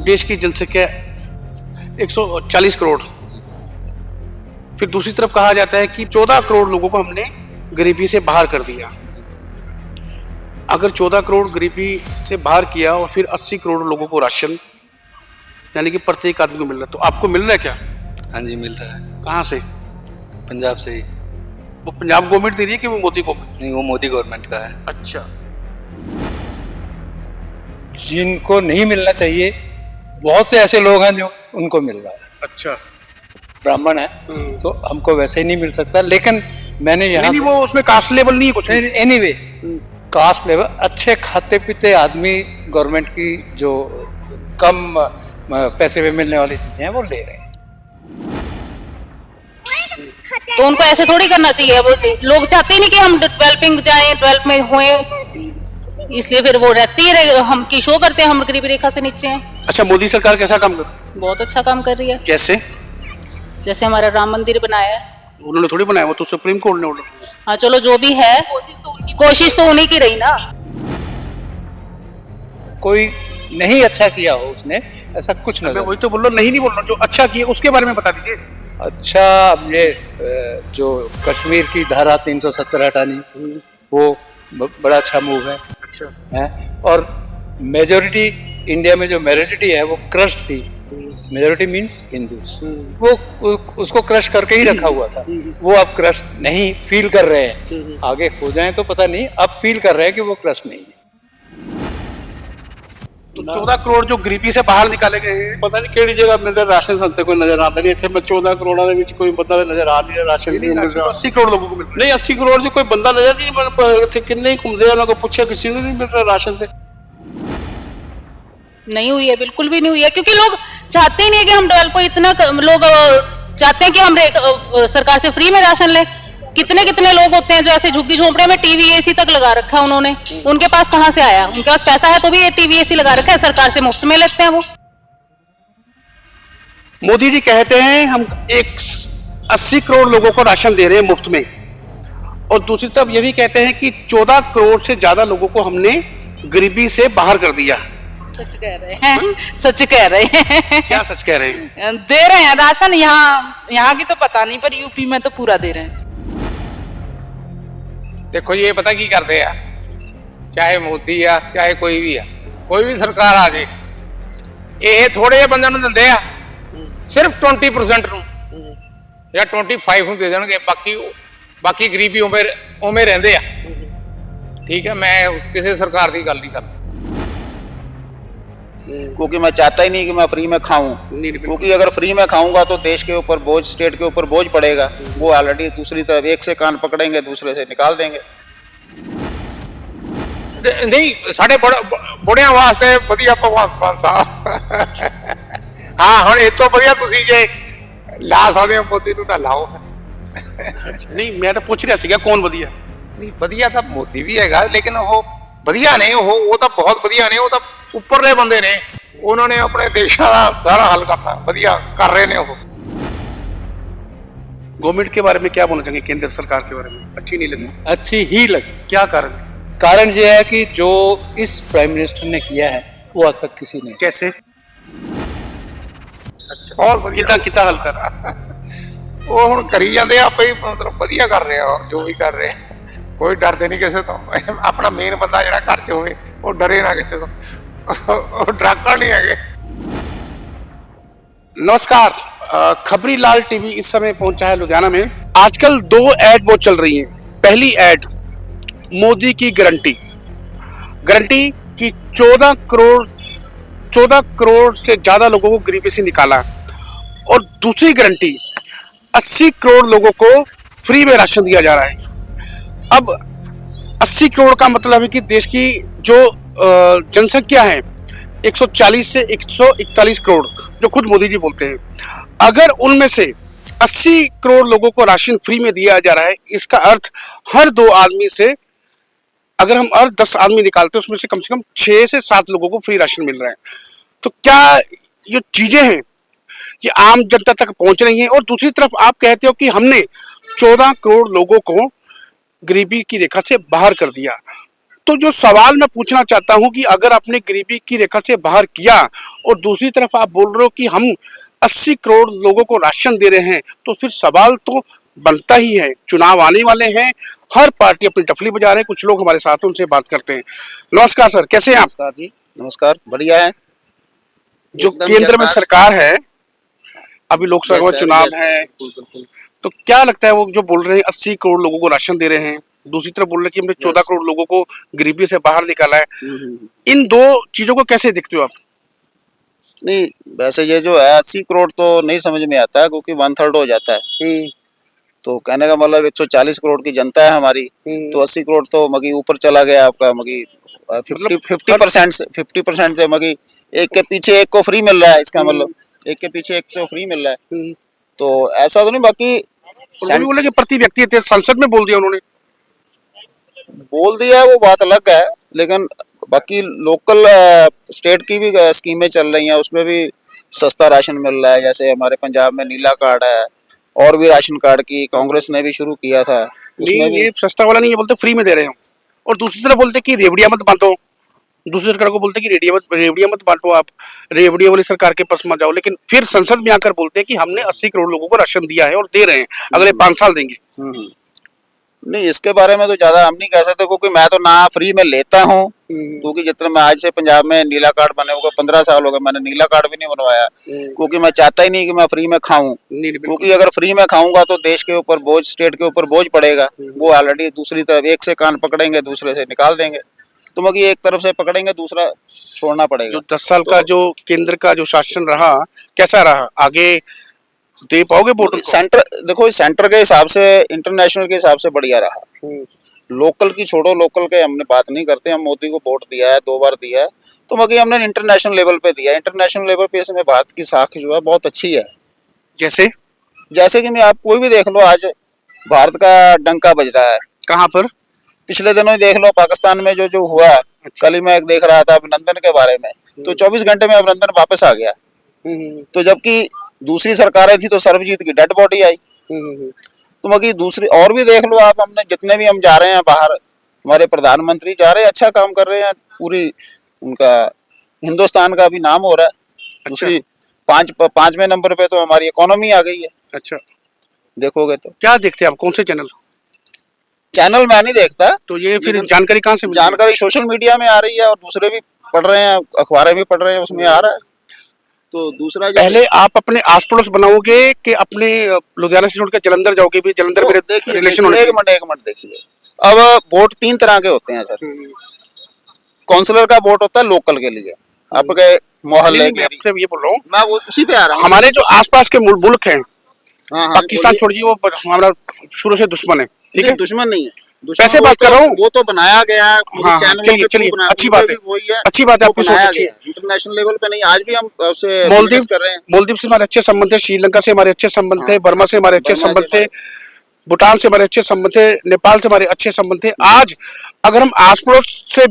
देश की जनसंख्या 140 करोड़, फिर दूसरी तरफ कहा जाता है कि 14 करोड़ लोगों को हमने गरीबी से बाहर कर दिया। अगर 14 करोड़ गरीबी से बाहर किया और फिर 80 करोड़ लोगों को राशन यानी कि प्रत्येक आदमी को मिल रहा है, तो आपको मिल रहा है क्या? हाँ जी, मिल रहा है। कहाँ से? पंजाब से ही। वो पंजाब गवर्नमेंट दे रही है कि वो मोदी गवर्नमेंट? नहीं, वो मोदी गवर्नमेंट का है। अच्छा। जिनको नहीं मिलना चाहिए, बहुत से ऐसे लोग हैं जो उनको मिल रहा है। अच्छा। ब्राह्मण है तो हमको वैसे ही नहीं मिल सकता, लेकिन मैंने यहाँ नहीं, वो उसमें कास्ट लेवल नहीं है कुछ। एनीवे कास्ट लेवल, अच्छे खाते पीते आदमी गवर्नमेंट की जो कम पैसे में मिलने वाली चीजें हैं वो ले रहे हैं। तो उनको ऐसे थोड़ी करना चाहिए। वो लोग चाहते ही नहीं कि हम डेवलपिंग जाएं, डेवलप में होएं, इसलिए फिर वो रहती है, हम की शो करते हैं हम गरीबी रेखा से नीचे हैं। अच्छा, मोदी सरकार कैसा काम कर? बहुत अच्छा काम कर रही है। कैसे? जैसे हमारा राम मंदिर बनाया है। उन्होंने थोड़ी बनाया, वो तो सुप्रीम कोर्ट ने ऑर्डर। हाँ चलो, जो भी है कोशिश तो उन्हीं की रही ना। कोई नहीं अच्छा किया हो उसने, ऐसा कुछ मैं नजर वही तो बोल रहा हूँ, नहीं बोल रहा हूँ, जो अच्छा किया उसके बारे में बता दीजिए। अच्छा। अब ये जो कश्मीर की धारा 370 हटानी, वो बड़ा अच्छा मूव है। अच्छा। है और मेजोरिटी इंडिया में जो मेजोरिटी है वो क्रश थी। मेजोरिटी मींस हिंदूज, वो उसको क्रश करके ही रखा हुआ था। वो अब क्रश नहीं फील कर रहे हैं, आगे हो जाए तो पता नहीं, अब फील कर रहे हैं कि वो क्रश नहीं है। तो 14 करोड़ जो गरीबी से बाहर निकाले गए हैं, पता नहीं ਕਿਹੜੀ ਜਗ੍ਹਾ ਮਿਲਦਾ ਰਾਸ਼ਨ ਸੰਤੇ ਕੋਈ ਨਜ਼ਰ ਆਉਂਦਾ ਨਹੀਂ ਇੱਥੇ। ਮੈਂ 14 ਕਰੋੜਾਂ ਦੇ ਵਿੱਚ ਕੋਈ ਬੰਦਾ ਨਜ਼ਰ ਆ ਨਹੀਂ ਰਿਹਾ, ਰਾਸ਼ਨ ਨਹੀਂ ਮਿਲ ਰਿਹਾ। 80 करोड़ लोगों को मिल रहा नहीं 80 करोड़ से कोई बंदा नजर नहीं मिल पा ਇੱਥੇ ਕਿੰਨੇ ਹੀ ਘੁੰਮਦੇ ਆ, ਉਹਨਾਂ को पूछे किसी को नहीं मिल रहा राशन से। नहीं हुई है, बिल्कुल भी नहीं हुई है, क्योंकि लोग चाहते ही नहीं है कि हम डेवलप हो। इतना लोग चाहते हैं कि हम सरकार से फ्री में राशन लें। कितने कितने लोग होते हैं जो ऐसे झुग्गी झोंपड़े में टीवी एसी तक लगा रखा है उन्होंने, उनके पास कहाँ से आया? उनके पास पैसा है तो भी ये टीवी एसी लगा रखा है, सरकार से मुफ्त में लेते हैं वो। मोदी जी कहते हैं हम 80 करोड़ लोगों को राशन दे रहे हैं मुफ्त में, और दूसरी तरफ ये भी कहते हैं कि 14 करोड़ से ज्यादा लोगों को हमने गरीबी से बाहर कर दिया। सच कह रहे हैं, सच कह रहे हैं। क्या सच कह रहे हैं? दे रहे हैं राशन, यहाँ की तो पता नहीं, पर यूपी में तो पूरा दे रहे हैं। देखो ये पता की करते हैं, चाहे मोदी आ चाहे कोई भी सरकार आ जाए, ये थोड़े जे बंदे देंदे आ, सिर्फ 20% या 25 दे देंगे, बाकी गरीबी उमें रहंदे आ। ठीक है, मैं किसी सरकार की गल नहीं करता, क्योंकि मैं चाहता ही नहीं कि मैं फ्री में खाऊं, क्योंकि अगर फ्री में खाऊंगा तो देश के ऊपर बोझ, स्टेट के ऊपर बोझ पड़ेगा। वो ऑलरेडी दूसरी तरफ एक से कान पकड़ेंगे, दूसरे से निकाल देंगे। नहीं साढ़े बुढ़िया वास्ते वधिया भगवंत मान साहब। हाँ हुण इस तो वधिया तुसीं जे ला सकदे हो मोदी नूं तां लाओ। नहीं, मैं तो पूछ रहा सीगा कौन वधिया। नहीं वधिया तो मोदी भी हैगा, लेकिन वो वधिया नहीं, वो तो बहुत वधिया ने, वो तो उपरले बंदे ने, उन्होंने अपने देश का सारा हल करना वधिया कर रहे हैं। वो गवर्नमेंट के बारे में क्या बोलना चाहेंगे? केंद्र सरकार के बारे में अच्छी नहीं लगी? अच्छी ही लगी। क्या कारण? कारण ये है कि जो इस प्राइम मिनिस्टर ने किया है वो आज तक किसी ने। कैसे? अच्छा, बहुत वधिया कितना हल कर वो हुण करी जाते आपे ही, मतलब वधिया कर रहे हैं जो भी कर रहे हैं। कोई डरते नहीं किसी तो, अपना मेन बंदा जो घर च होवे वो डरे ना किसी तो, डराका नहीं है। नमस्कार, खबरी लाल टीवी इस समय पहुंचा है लुधियाना में। आजकल 2 ऐड बहुत चल रही हैं। पहली ऐड मोदी की गारंटी कि 14 करोड़ से ज्यादा लोगों को गरीबी से निकाला, और दूसरी गारंटी 80 करोड़ लोगों को फ्री में राशन दिया जा रहा है। अब 80 करोड़ का मतलब है कि देश की जो जनसंख्या है 140 से 141 करोड़, जो खुद मोदी जी बोलते हैं, अगर उनमें से 80 करोड़ लोगों को राशन फ्री में दिया जा रहा है, इसका अर्थ हर 2 आदमी से, अगर हम हर 10 आदमी निकालते हैं उसमें से कम 6 से 7 लोगों को फ्री राशन मिल रहा है। तो क्या ये चीजें हैं ये आम जनता तक पहुंच रही हैं? और दूसरी तरफ आप कहते हो कि हमने 14 करोड़ लोगों को गरीबी की रेखा से बाहर कर दिया। तो जो सवाल मैं पूछना चाहता हूं कि अगर आपने गरीबी की रेखा से बाहर किया और दूसरी तरफ आप बोल रहे हो कि हम 80 करोड़ लोगों को राशन दे रहे हैं, तो फिर सवाल तो बनता ही है। चुनाव आने वाले हैं, हर पार्टी अपनी टफली बजा रहे हैं। कुछ लोग हमारे साथ हैं, उनसे बात करते हैं। नमस्कार सर, कैसे हैं आप? नमस्कार जी। नमस्कार, बढ़िया है। जो एकदम केंद्र में झकास। सरकार है, अभी लोकसभा Yes, sir, चुनाव yes, है, बिल्कुल बिल्कुल। तो क्या लगता है वो जो बोल रहे हैं 80 करोड़ लोगों को राशन दे रहे हैं, दूसरी तरफ बोल रहे हैं कि हमने 14 करोड़ लोगों को गरीबी से बाहर निकाला है, इन दो चीजों को कैसे देखते हो आप? नहीं, वैसे ये जो है 80 करोड़ तो नहीं समझ में आता है, क्योंकि 1/3 हो जाता है। तो कहने का मतलब 140 करोड़ की जनता है हमारी, तो 80 करोड़ तो मगी ऊपर चला गया आपका। मगी 50% से 50% से मगी एक के पीछे एक को फ्री मिल रहा है। इसका मतलब एक के पीछे एक को फ्री मिल रहा है, तो ऐसा तो नहीं। बाकी उन्होंने बोला कि प्रति व्यक्ति संसद में बोल दिया उन्होंने। बोल दिया है वो बात अलग है, लेकिन बाकी लोकल स्टेट की भी स्कीमें चल रही हैं, उसमें भी सस्ता राशन मिल रहा है। जैसे हमारे पंजाब में नीला कार्ड है, और भी राशन कार्ड की कांग्रेस ने भी शुरू किया था, उसमें नहीं, भी। ये सस्ता वाला नहीं, ये बोलते फ्री में दे रहे हो। और दूसरी तरफ बोलते कि रेवड़िया मत बांटो, दूसरी सरकार को बोलते कि रेवड़िया मत बांटो, आप रेवड़िया वाली सरकार के पास मत जाओ। लेकिन फिर संसद में आकर बोलते हैं कि हमने 80 करोड़ लोगों को राशन दिया है और दे रहे हैं, अगले 5 साल देंगे। नहीं, इसके बारे में तो ज्यादा हम नहीं कह सकते, क्योंकि मैं तो ना फ्री में लेता हूँ। क्योंकि जितना मैं आज से पंजाब में नीला कार्ड बने हुए 15 साल हो गए, मैंने नीला कार्ड भी नहीं बनवाया, क्योंकि मैं चाहता ही नहीं कि मैं फ्री में खाऊं। क्योंकि अगर फ्री में खाऊंगा तो देश के ऊपर बोझ, स्टेट के ऊपर बोझ पड़ेगा। वो ऑलरेडी दूसरी तरफ एक से कान पकड़ेंगे, दूसरे से निकाल देंगे। तो मगर एक तरफ से पकड़ेंगे, दूसरा छोड़ना पड़ेगा। जो 10 साल का जो केंद्र का जो शासन रहा, कैसा रहा? आगे दे पाओगे वोटर को? सेंटर देखो, सेंटर के हिसाब से, इंटरनेशनल के हिसाब से बढ़िया रहा। लोकल की छोड़ो, लोकल के हमने बात नहीं करते। हम मोदी को वोट दिया है, 2 बार दिया है, तो मगर हमने इंटरनेशनल लेवल पे दिया है। इंटरनेशनल लेवल पे इसमें भारत की साख जो है बहुत अच्छी है। जैसे कि मैं आप कोई भी देख लो, आज भारत का डंका बज रहा है। कहाँ पर? पिछले दिनों ही देख लो, पाकिस्तान में जो जो हुआ। कल ही मैं एक देख रहा था अभिनंदन के बारे में, तो 24 घंटे में अभिनंदन वापस आ गया। तो जबकि दूसरी सरकारें थी तो सर्वजीत की डेड बॉडी आई। तो मगर दूसरी और भी देख लो आप, हमने जितने भी हम जा रहे हैं बाहर, हमारे प्रधानमंत्री जा रहे हैं, अच्छा काम कर रहे हैं। पूरी उनका हिंदुस्तान का भी नाम हो रहा है। दूसरी 5वें नंबर पे तो हमारी इकोनॉमी आ गई है। अच्छा, देखोगे तो क्या देखते हैं आप, कौन से चैनल मैं नहीं देखता। तो ये फिर जानकारी कहाँ से मिलती है? जानकारी सोशल मीडिया में आ रही है, और दूसरे भी पढ़ रहे हैं, अखबारें भी पढ़ रहे हैं, उसमें आ रहा है। तो दूसरा पहले आप अपने आस पड़ोस बनाओगे कि अपने लुधियाना से छोड़कर जलंधर जाओगे? भी जलंधर मेरे रिलेशन होने एक मिनट देखिए। अब वोट 3 तरह के होते हैं सर। काउंसलर का वोट होता है लोकल के लिए, आपके मोहल्ले के। ये बोल रहा हूँ, मैं वो उसी पे आ रहा हूँ। हमारे जो आसपास के मुल्क हैं, हाँ, पाकिस्तान छोड़िए, वो हमारा शुरू से दुश्मन है, ठीक है? दुश्मन नहीं है, वैसे बात कर रहा हूँ। वो तो बनाया गया है। हाँ, चैनलों चलिए के चलिए, थ्रू बना- अच्छी बात उनमें है, भी वही है, अच्छी बात है, वो आपकी सोच बनाया अच्छी गया है। है। इंटरनेशनल लेवल पे नहीं, आज भी हम उससे मालदीव बिजनेस कर रहे हैं। मालदीव से हमारे अच्छे संबंध थे, श्रीलंका से हमारे अच्छे संबंध थे, हाँ, बर्मा से हमारे अच्छे बर्मा से संबंध थे, भूटान से हमारे अच्छे संबंध थे, नेपाल से हमारे अच्छे संबंध थे। आज अगर हम आस पड़ोस से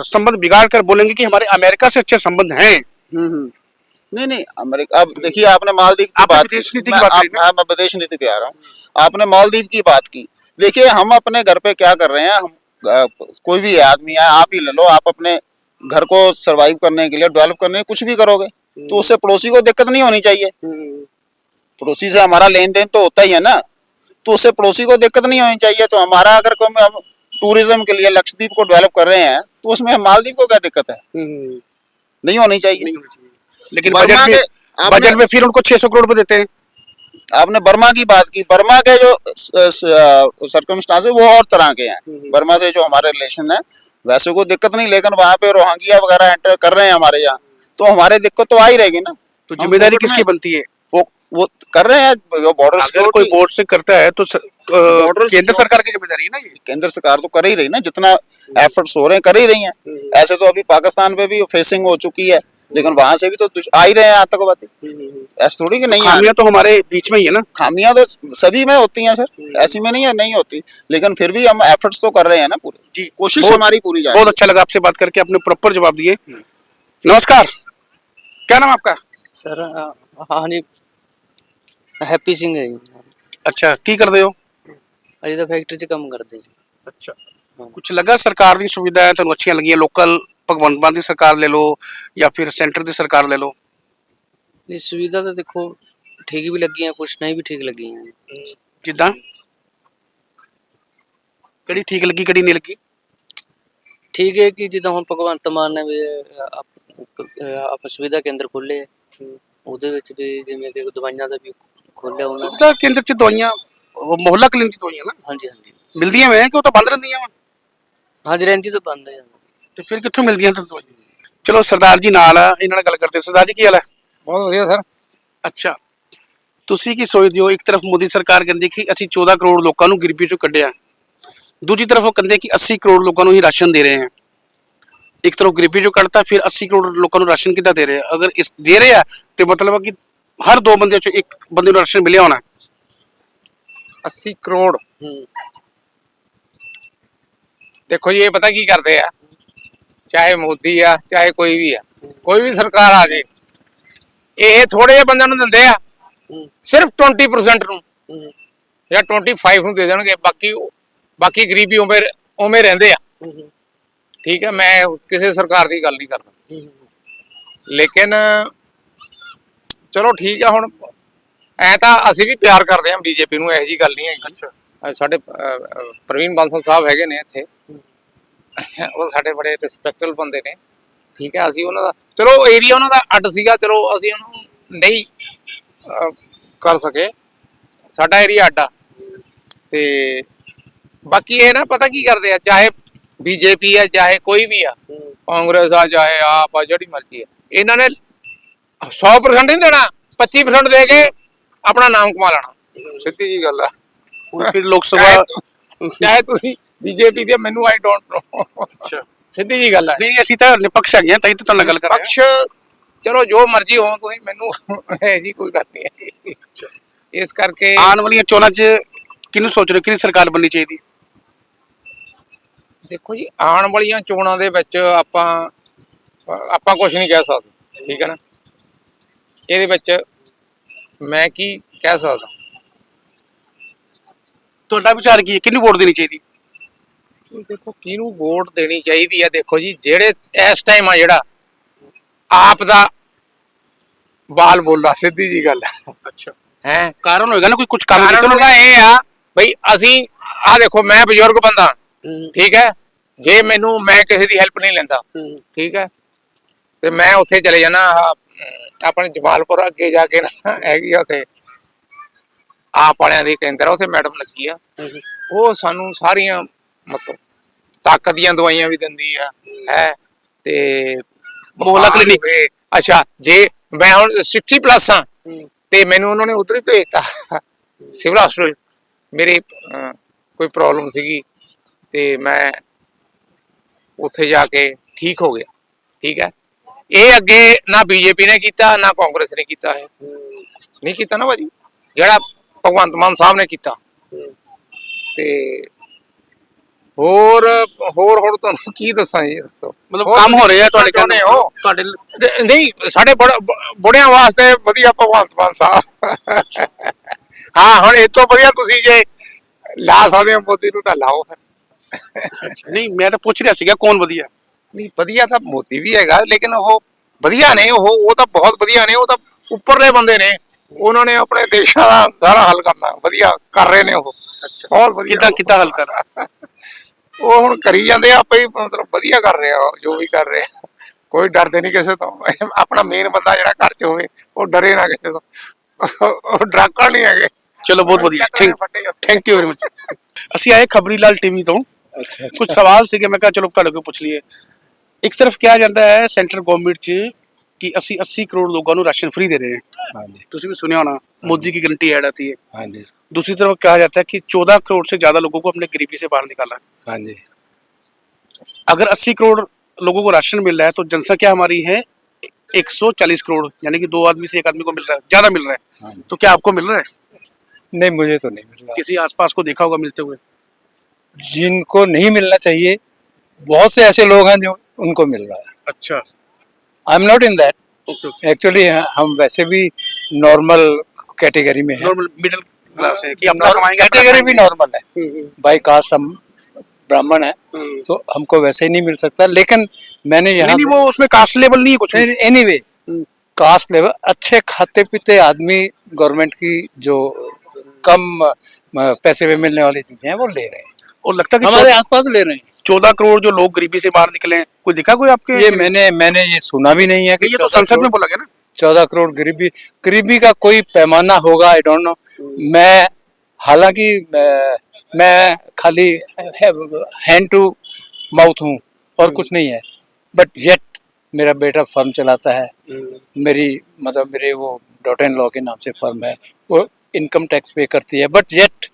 संबंध बिगाड़ कर बोलेंगे कि हमारे अमेरिका से अच्छे संबंध हैं, नहीं, अमेरिका। अब देखिए, आपने मालदीव की आपने बात विदेश की। नीति की बात करी ना? मैं विदेश नीति पे आ रहा हूँ। आपने मालदीव की बात की। देखिए, हम अपने घर पे क्या कर रहे हैं। हम कोई भी आदमी है, आप ही ले लो, आप अपने घर को सरवाइव करने के लिए, डेवलप करने के लिए कुछ भी करोगे, तो उससे पड़ोसी को दिक्कत नहीं होनी चाहिए। पड़ोसी से हमारा लेन देन तो होता ही है ना, तो उससे पड़ोसी को दिक्कत नहीं होनी चाहिए। तो हमारा अगर कोई हम टूरिज्म के लिए लक्षद्वीप को डेवलप कर रहे हैं, तो उसमें मालदीव को क्या दिक्कत है? नहीं होनी चाहिए। लेकिन बर्मा के बजट में फिर उनको 600 करोड़ देते हैं। आपने बर्मा की बात की। बर्मा के जो सर्कमस्टांस है वो और तरह के हैं। बर्मा से जो हमारे रिलेशन है, वैसे कोई दिक्कत नहीं, लेकिन वहाँ पे रोहिंग्या वगैरह एंटर कर रहे हैं हमारे यहाँ, तो हमारे दिक्कत तो आ ही रहेगी ना। तो जिम्मेदारी किसकी बनती है? वो कर रहे हैं, बॉर्डर अगर कोई बोर्ड से करता है तो केंद्र सरकार की जिम्मेदारी है ना ये। केंद्र सरकार तो कर ही रही ना, जितना एफर्ट्स हो रहे हैं कर ही रही हैं। ऐसे तो अभी पाकिस्तान पे भी फेसिंग हो चुकी है, लेकिन वहां से भी तो आ ही रहे हैं आतंकवादी। ऐसा थोड़ी कि नहीं। खामियां तो हमारे बीच में ही है ना। खामियां तो सभी में होती हैं सर, ऐसी में नहीं है नहीं होती, लेकिन फिर भी हम एफर्ट्स तो कर रहे हैं ना पूरे। जी, कोशिश हमारी पूरी जाए। बहुत अच्छा लगा आपसे बात करके, आपने प्रॉपर जवाब दिए। नमस्कार, क्या नाम आपका? सर हाँ जी, हैप्पी सिंह है जी। अच्छा, की कर रहे हो? अजे तो फैक्ट्री च काम करते हैं। अच्छा, ਕੁਝ ਲੱਗਾ ਸਰਕਾਰ ਦੀ ਸੁਵਿਧਾ ਹੈ ਤੁਹਾਨੂੰ ਅੱਛੀਆਂ ਲੱਗੀਆਂ ਲੋਕਲ ਭਗਵੰਤ ਮਾਨ ਦੀ ਸਰਕਾਰ ਲੈ ਲਓ ਜਾਂ ਫਿਰ ਸੈਂਟਰ ਦੀ ਸਰਕਾਰ ਲੈ ਲਓ नहीं सुविधा तो देखो ठीक भी लगी हैं, कुछ नहीं भी ठीक लगी हैं। ਜਿੱਦਾਂ ਕਿਹੜੀ ਠੀਕ ਲੱਗੀ ਕਿਹੜੀ ਨਹੀਂ ਲੱਗੀ ठीक है कि जिदा हम भगवंत मान ने भी आप सुविधा केंद्र खोले ਉਹਦੇ ਵਿੱਚ ਵੀ ਜਿਵੇਂ ਕਿ ਦਵਾਈਆਂ ਦਾ ਵੀ ਖੋਲਿਆ ਉਹਨਾਂ ਨੇ। ਸੁਵਿਧਾ ਕੇਂਦਰ 'ਚ ਦਵਾਈਆਂ ਮੁਹੱਲਾ ਕਲੀਨਿਕ 'ਚ ਦਵਾਈਆਂ ਨਾ ਹਾਂਜੀ ਹਾਂਜੀ ਮਿਲਦੀਆਂ ਵੇ ਕਿ ਉਹ ਤਾਂ ਬੰਦ ਰਹਿੰਦੀਆਂ ਵਾ ਹਾਂਜੀ ਰਹਿੰਦੀ ਤਾਂ ਬੰਦ ਹੈ। ਤੇ ਫਿਰ ਕਿੱਥੋਂ ਮਿਲਦੀਆਂ ਤੁਹਾਨੂੰ ਦਵਾਈਆਂ ਚਲੋ ਸਰਦਾਰ ਜੀ ਨਾਲ ਆ ਇਹਨਾਂ ਨਾਲ ਗੱਲ ਕਰਦੇ ਸਰਦਾਰ ਜੀ ਕੀ ਹਾਲ ਹੈ ਬਹੁਤ ਵਧੀਆ ਸਰ। ਅੱਛਾ ਤੁਸੀਂ ਕੀ ਸੋਚਦੇ ਹੋ ਇੱਕ ਤਰਫ ਮੋਦੀ ਸਰਕਾਰ ਕਹਿੰਦੀ ਕਿ ਅਸੀਂ 14 ਕਰੋੜ ਲੋਕਾਂ ਨੂੰ ਗਰੀਬੀ ਚੋਂ ਕੱਢਿਆ ਦੂਜੀ ਤਰਫ ਉਹ ਕਹਿੰਦੇ ਕਿ 80 ਕਰੋੜ ਲੋਕਾਂ ਨੂੰ ਹੀ ਰਾਸ਼ਨ ਦੇ ਰਹੇ ਹਾਂ ਇੱਕ ਤਰਫ ਗਰੀਬੀ ਚੋਂ ਕੱਢਤਾ ਫਿਰ 80 ਕਰੋੜ ਲੋਕਾਂ ਨੂੰ ਰਾਸ਼ਨ ਕਿੱਦਾਂ ਦੇ ਰਹੇ ਆ ਅਗਰ ਇਸ ਦੇ ਰਹੇ ਆ ਤੇ ਮਤਲਬ ਹੈ ਕਿ ਹਰ ਦੋ ਬੰਦਿਆਂ ਚੋਂ ਇੱਕ ਬੰਦੇ ਨੂੰ ਰਾਸ਼ਨ ਮਿਲਿਆ ਹੋਣਾ 80 ਕਰੋੜ ਦੇਖੋ ਜੀ ਇਹ ਪਤਾ ਕੀ ਕਰਦੇ ਆ ਚਾਹੇ ਮੋਦੀ ਆ ਚਾਹੇ ਕੋਈ ਵੀ ਸਰਕਾਰ ਆ ਜੇ ਇਹ ਥੋੜੇ ਜਿਹੇ ਬੰਦਿਆਂ ਨੂੰ ਦਿੰਦੇ ਆ ਸਿਰਫ 20% ਨੂੰ ਜਾਂ 25 ਨੂੰ ਦੇ ਦੇਣਗੇ ਬਾਕੀ ਗਰੀਬੀ ਉਵੇਂ ਰਹਿੰਦੇ ਆ ਠੀਕ ਹੈ ਮੈਂ ਕਿਸੇ ਸਰਕਾਰ ਦੀ ਗੱਲ ਨਹੀਂ ਕਰਦਾ ਲੇਕਿਨ ਚਲੋ ਠੀਕ ਆ ਹੁਣ ਐ ਤਾਂ ਅਸੀਂ ਵੀ ਪਿਆਰ ਕਰਦੇ ਹਾਂ ਬੀਜੇਪੀ ਨੂੰ ਇਹੋ ਜੀ ਗੱਲ ਨਹੀਂ ਹੈਗੀ ਅੱਛਾ ਸਾਡੇ ਪ੍ਰਵੀਨ ਬਾਂਸਲ ਸਾਹਿਬ ਹੈਗੇ ਨੇ ਇੱਥੇ ਉਹ ਸਾਡੇ ਬੜੇ ਰਿਸਪੈਕਟਫੁਲ ਬੰਦੇ ਨੇ ਠੀਕ ਹੈ ਅਸੀਂ ਉਹਨਾਂ ਦਾ ਚਲੋ ਏਰੀਆ ਉਹਨਾਂ ਦਾ ਅੱਡ ਸੀਗਾ ਚਲੋ ਅਸੀਂ ਉਹਨੂੰ ਨਹੀਂ ਕਰ ਸਕੇ ਸਾਡਾ ਏਰੀਆ ਅੱਡ ਆ ਤੇ ਬਾਕੀ ਇਹ ਨਾ ਪਤਾ ਕੀ ਕਰਦੇ ਆ ਚਾਹੇ ਬੀਜੇਪੀ ਆ ਚਾਹੇ ਕੋਈ ਵੀ ਆ ਕਾਂਗਰਸ ਆ ਚਾਹੇ ਆਪ ਆ ਜਿਹੜੀ ਮਰਜ਼ੀ ਆ ਇਹਨਾਂ ਨੇ 100% ਨਹੀਂ ਦੇਣਾ 25% ਦੇ ਕੇ ਆਪਣਾ ਨਾਮ ਕਮਾ ਲੈਣਾ ਸਿੱਧੀ ਜੀ ਗੱਲ ਆ ਹੁਣ ਫਿਰ ਲੋਕ ਸਭਾ ਚਾਹੇ ਤੁਸੀਂ ਬੀਜੇਪੀ ਦੇ ਮੈਨੂੰ ਆਈ ਡੋਂਟ ਨੋ ਅੱਛਾ ਸਿੱਧੀ ਜੀ ਗੱਲ ਆ ਨਹੀਂ ਅਸੀਂ ਤਾਂ ਨਿਪਕਸ਼ ਹੈਗੇ ਆ ਤਾਂ ਹੀ ਤਾਂ ਤੁਹਾਨੂੰ ਗੱਲ ਕਰ ਰਹੇ ਪਕਸ਼ ਚਲੋ ਜੋ ਮਰਜ਼ੀ ਹੋ ਤੁਸੀਂ ਮੈਨੂੰ ਇਹ ਜੀ ਕੋਈ ਗੱਲ ਨਹੀਂ ਹੈ ਇਸ ਕਰਕੇ ਆਉਣ ਵਾਲੀਆਂ ਚੋਣਾਂ 'ਚ ਕਿਹਨੂੰ ਸੋਚ ਰਹੇ ਹੋ ਕਿਹਦੀ ਸਰਕਾਰ ਬਣਨੀ ਚਾਹੀਦੀ ਦੇਖੋ ਜੀ ਆਉਣ ਵਾਲੀਆਂ ਚੋਣਾਂ ਦੇ ਵਿੱਚ ਆਪਾਂ ਕੁਝ ਨਹੀਂ ਕਹਿ ਸਕਦੇ ਠੀਕ ਹੈ ਨਾ ਇਹਦੇ ਵਿੱਚ ਮੈਂ ਕੀ ਕਹਿ ਸਕਦਾ ਤੁਹਾਡਾ ਵਿਚਾਰ ਕੀ ਹੈ ਕਿਹਨੂੰ ਵੋਟ ਦੇਣੀ ਚਾਹੀਦੀ ਦੇਖੋ ਕਿਹਨੂੰ ਵੋਟ ਦੇਣੀ ਚਾਹੀਦੀ ਹੈ ਦੇਖੋ ਜੀ ਜਿਹੜੇ ਇਸ ਟਾਈਮ ਆ ਜਿਹੜਾ ਆਪ ਦਾ ਬਾਲ ਬੋਲਦਾ ਸਿੱਧੀ ਜੀ ਗੱਲ ਅੱਛਾ ਹੈ ਕਾਰਨ ਹੋਏਗਾ ਨਾ ਕੋਈ ਕੁਝ ਕੰਮ ਕਾਰਨ ਉਹਦਾ ਇਹ ਆ ਬਈ ਅਸੀਂ ਆ ਦੇਖੋ ਮੈਂ ਬਜ਼ੁਰਗ ਬੰਦਾ ਠੀਕ ਹੈ ਜੇ ਮੈਂ ਕਿਸੇ ਦੀ ਹੈਲਪ ਨਹੀਂ ਲੈਂਦਾ ਠੀਕ ਹੈ ਤੇ ਮੈਂ ਉੱਥੇ ਚਲੇ ਜਾਣਾ ਆਪਣੇ ਜਮਾਲਪੁਰ ਅੱਗੇ ਜਾ ਕੇ ਨਾ ਹੈਗੀ ਆ ਉੱਥੇ ਆਪ ਵਾਲਿਆਂ ਦੀ ਕੇਂਦਰ ਉੱਥੇ ਮੈਡਮ ਲੱਗੀ ਆ ਉਹ ਸਾਨੂੰ ਸਾਰੀਆਂ ਮਤਲਬ ਤਾਕਤ ਦੀਆਂ ਦਵਾਈਆਂ ਵੀ ਦਿੰਦੀ ਆ ਹੈ ਤੇ ਮੁਹੱਲਾ ਕਲੀਨਿਕ ਅੱਛਾ ਜੇ ਮੈਂ ਹੁਣ 60+ ਆ ਤੇ ਮੈਨੂੰ ਉਹਨਾਂ ਨੇ ਉਧਰ ਹੀ ਭੇਜਤਾ ਸਿਵਲ ਹਸਪੀਟਲ ਮੇਰੇ ਕੋਈ ਪ੍ਰੋਬਲਮ ਸੀਗੀ ਤੇ ਮੈਂ ਉੱਥੇ ਜਾ ਕੇ ਠੀਕ ਹੋ ਗਿਆ ਠੀਕ ਹੈ ਇਹ ਅੱਗੇ ਨਾ ਬੀਜੇਪੀ ਨੇ ਕੀਤਾ ਨਾ ਕਾਂਗਰਸ ਨੇ ਕੀਤਾ ਹੈ ਨਹੀਂ ਕੀਤਾ ਨਾ ਭਾਜੀ ਜਿਹੜਾ ਭਗਵੰਤ ਮਾਨ ਸਾਹਿਬ ਨੇ ਕੀਤਾ ਤੇ ਹੋਰ ਤੁਹਾਨੂੰ ਕੀ ਦੱਸਾਂ ਜੀ ਦੱਸੋ ਮਤਲਬ ਕੰਮ ਹੋ ਰਿਹਾ ਤੁਹਾਡੇ ਕਹਿੰਦੇ ਹੋ ਤੁਹਾਡੇ ਨਹੀਂ ਸਾਡੇ ਬੁੜਿਆਂ ਵਾਸਤੇ ਵਧੀਆ ਭਗਵੰਤ ਮਾਨ ਸਾਹਿਬ ਹਾਂ ਹੁਣ ਇਹ ਤੋਂ ਵਧੀਆ ਤੁਸੀਂ ਜੇ ਲਾ ਸਕਦੇ ਹੋ ਮੋਦੀ ਨੂੰ ਤਾਂ ਲਾਓ ਫਿਰ ਨਹੀਂ ਮੈਂ ਤਾਂ ਪੁੱਛ ਰਿਹਾ ਸੀਗਾ ਕੌਣ ਵਧੀਆ ਨਹੀਂ ਵਧੀਆ ਤਾਂ ਮੋਦੀ ਵੀ ਹੈਗਾ ਲੇਕਿਨ ਉਹ ਵਧੀਆ ਨੇ ਉਹ ਤਾਂ ਬਹੁਤ ਵਧੀਆ ਨੇ ਉਹ ਤਾਂ ਉੱਪਰਲੇ ਬੰਦੇ ਨੇ ਉਹਨਾਂ ਨੇ ਆਪਣੇ ਦੇਸ਼ਾਂ ਦਾ ਸਾਰਾ ਹੱਲ ਕਰਨਾ ਵਧੀਆ ਕਰ ਰਹੇ ਨੇ ਉਹ ਅੱਛਾ ਬਹੁਤ ਵਧੀਆ ਕਿੱਦਾਂ ਹੱਲ ਕਰ ਉਹ ਹੁਣ ਕਰੀ ਜਾਂਦੇ ਆ ਆਪੇ ਹੀ ਮਤਲਬ ਵਧੀਆ ਕਰ ਰਹੇ ਆ ਜੋ ਵੀ ਕਰ ਰਹੇ ਆ ਕੋਈ ਡਰਦੇ ਨਹੀਂ ਕਿਸੇ ਤੋਂ ਆਪਣਾ ਮੇਨ ਬੰਦਾ ਜਿਹੜਾ ਘਰ 'ਚ ਹੋਵੇ ਉਹ ਡਰੇ ਨਾ ਕਿਸੇ ਤੋਂ ਉਹ ਡਰਾਕਣ ਨਹੀਂ ਹੈਗੇ ਚਲੋ ਬਹੁਤ ਵਧੀਆ ਥੈਂਕ ਯੂ ਵੈਰੀ ਮਚ ਅਸੀਂ ਆਏ ਖਬਰੀ ਲਾਲ ਟੀਵੀ ਤੋਂ ਅੱਛਾ ਕੁਝ ਸਵਾਲ ਸੀਗੇ ਮੈਂ ਕਿਹਾ ਚਲੋ ਤੁਹਾਡੇ ਕੋਲ ਪੁੱਛ ਲਈਏ ਇੱਕ ਤਰਫ ਕਿਹਾ ਜਾਂਦਾ ਹੈ ਸੈਂਟਰ ਗਵਰਨਮੈਂਟ 'ਚ ਕਿ ਅਸੀਂ 80 ਕਰੋੜ ਲੋਕਾਂ ਨੂੰ ਰਾਸ਼ਨ फ्री दे रहे हैं हाँ जी तुझे भी सुना होना मोदी की गारंटी ऐड आती है हाँ जी दूसरी तरफ कहा जाता है कि 14 करोड़ से ज्यादा लोगों को अपने गरीबी से बाहर निकाला हाँ जी अगर 80 करोड़ लोगों को राशन मिल रहा है तो जनसंख्या हमारी है 140 करोड़ यानी कि 2 आदमी से 1 आदमी को मिल रहा है ज्यादा मिल रहा है हाँ जी। तो क्या आपको मिल रहा है नहीं मुझे तो नहीं मिल रहा किसी आसपास को देखा होगा मिलते हुए जिनको नहीं मिलना चाहिए बहुत से ऐसे लोग हैं जो उनको मिल रहा है अच्छा I am not in that actually हम वैसे भी नॉर्मल कैटेगरी में हैं नॉर्मल मिडिल क्लास है कि अपना कमाएंगे कैटेगरी भी नॉर्मल है बाई कास्ट हम ब्राह्मण है तो हमको वैसे ही नहीं मिल सकता, लेकिन मैंने यहाँ नहीं वो उसमें कास्ट लेवल नहीं है कुछ भी। एनीवे कास्ट लेवल अच्छे खाते पीते आदमी गवर्नमेंट की जो कम पैसे में मिलने वाली चीजें हैं वो ले रहे हैं, और लगता है कि हमारे आसपास ले रहे हैं। 14 करोड़ जो लोग गरीबी से बाहर निकले हैं, कोई दिखा कोई आपके? ये मैंने ये सुना भी नहीं है कि ये तो संसद में बोला गया ना। 14 करोड़ गरीबी का कोई पैमाना होगा, आई डोंट नो। मैं हालांकि मैं खाली हैंड टू माउथ हूँ और कुछ नहीं है, बट येट मेरा बेटा फर्म चलाता है, मेरे वो डॉटर इन लॉ के नाम से फर्म है, वो इनकम टैक्स पे करती है, बट येट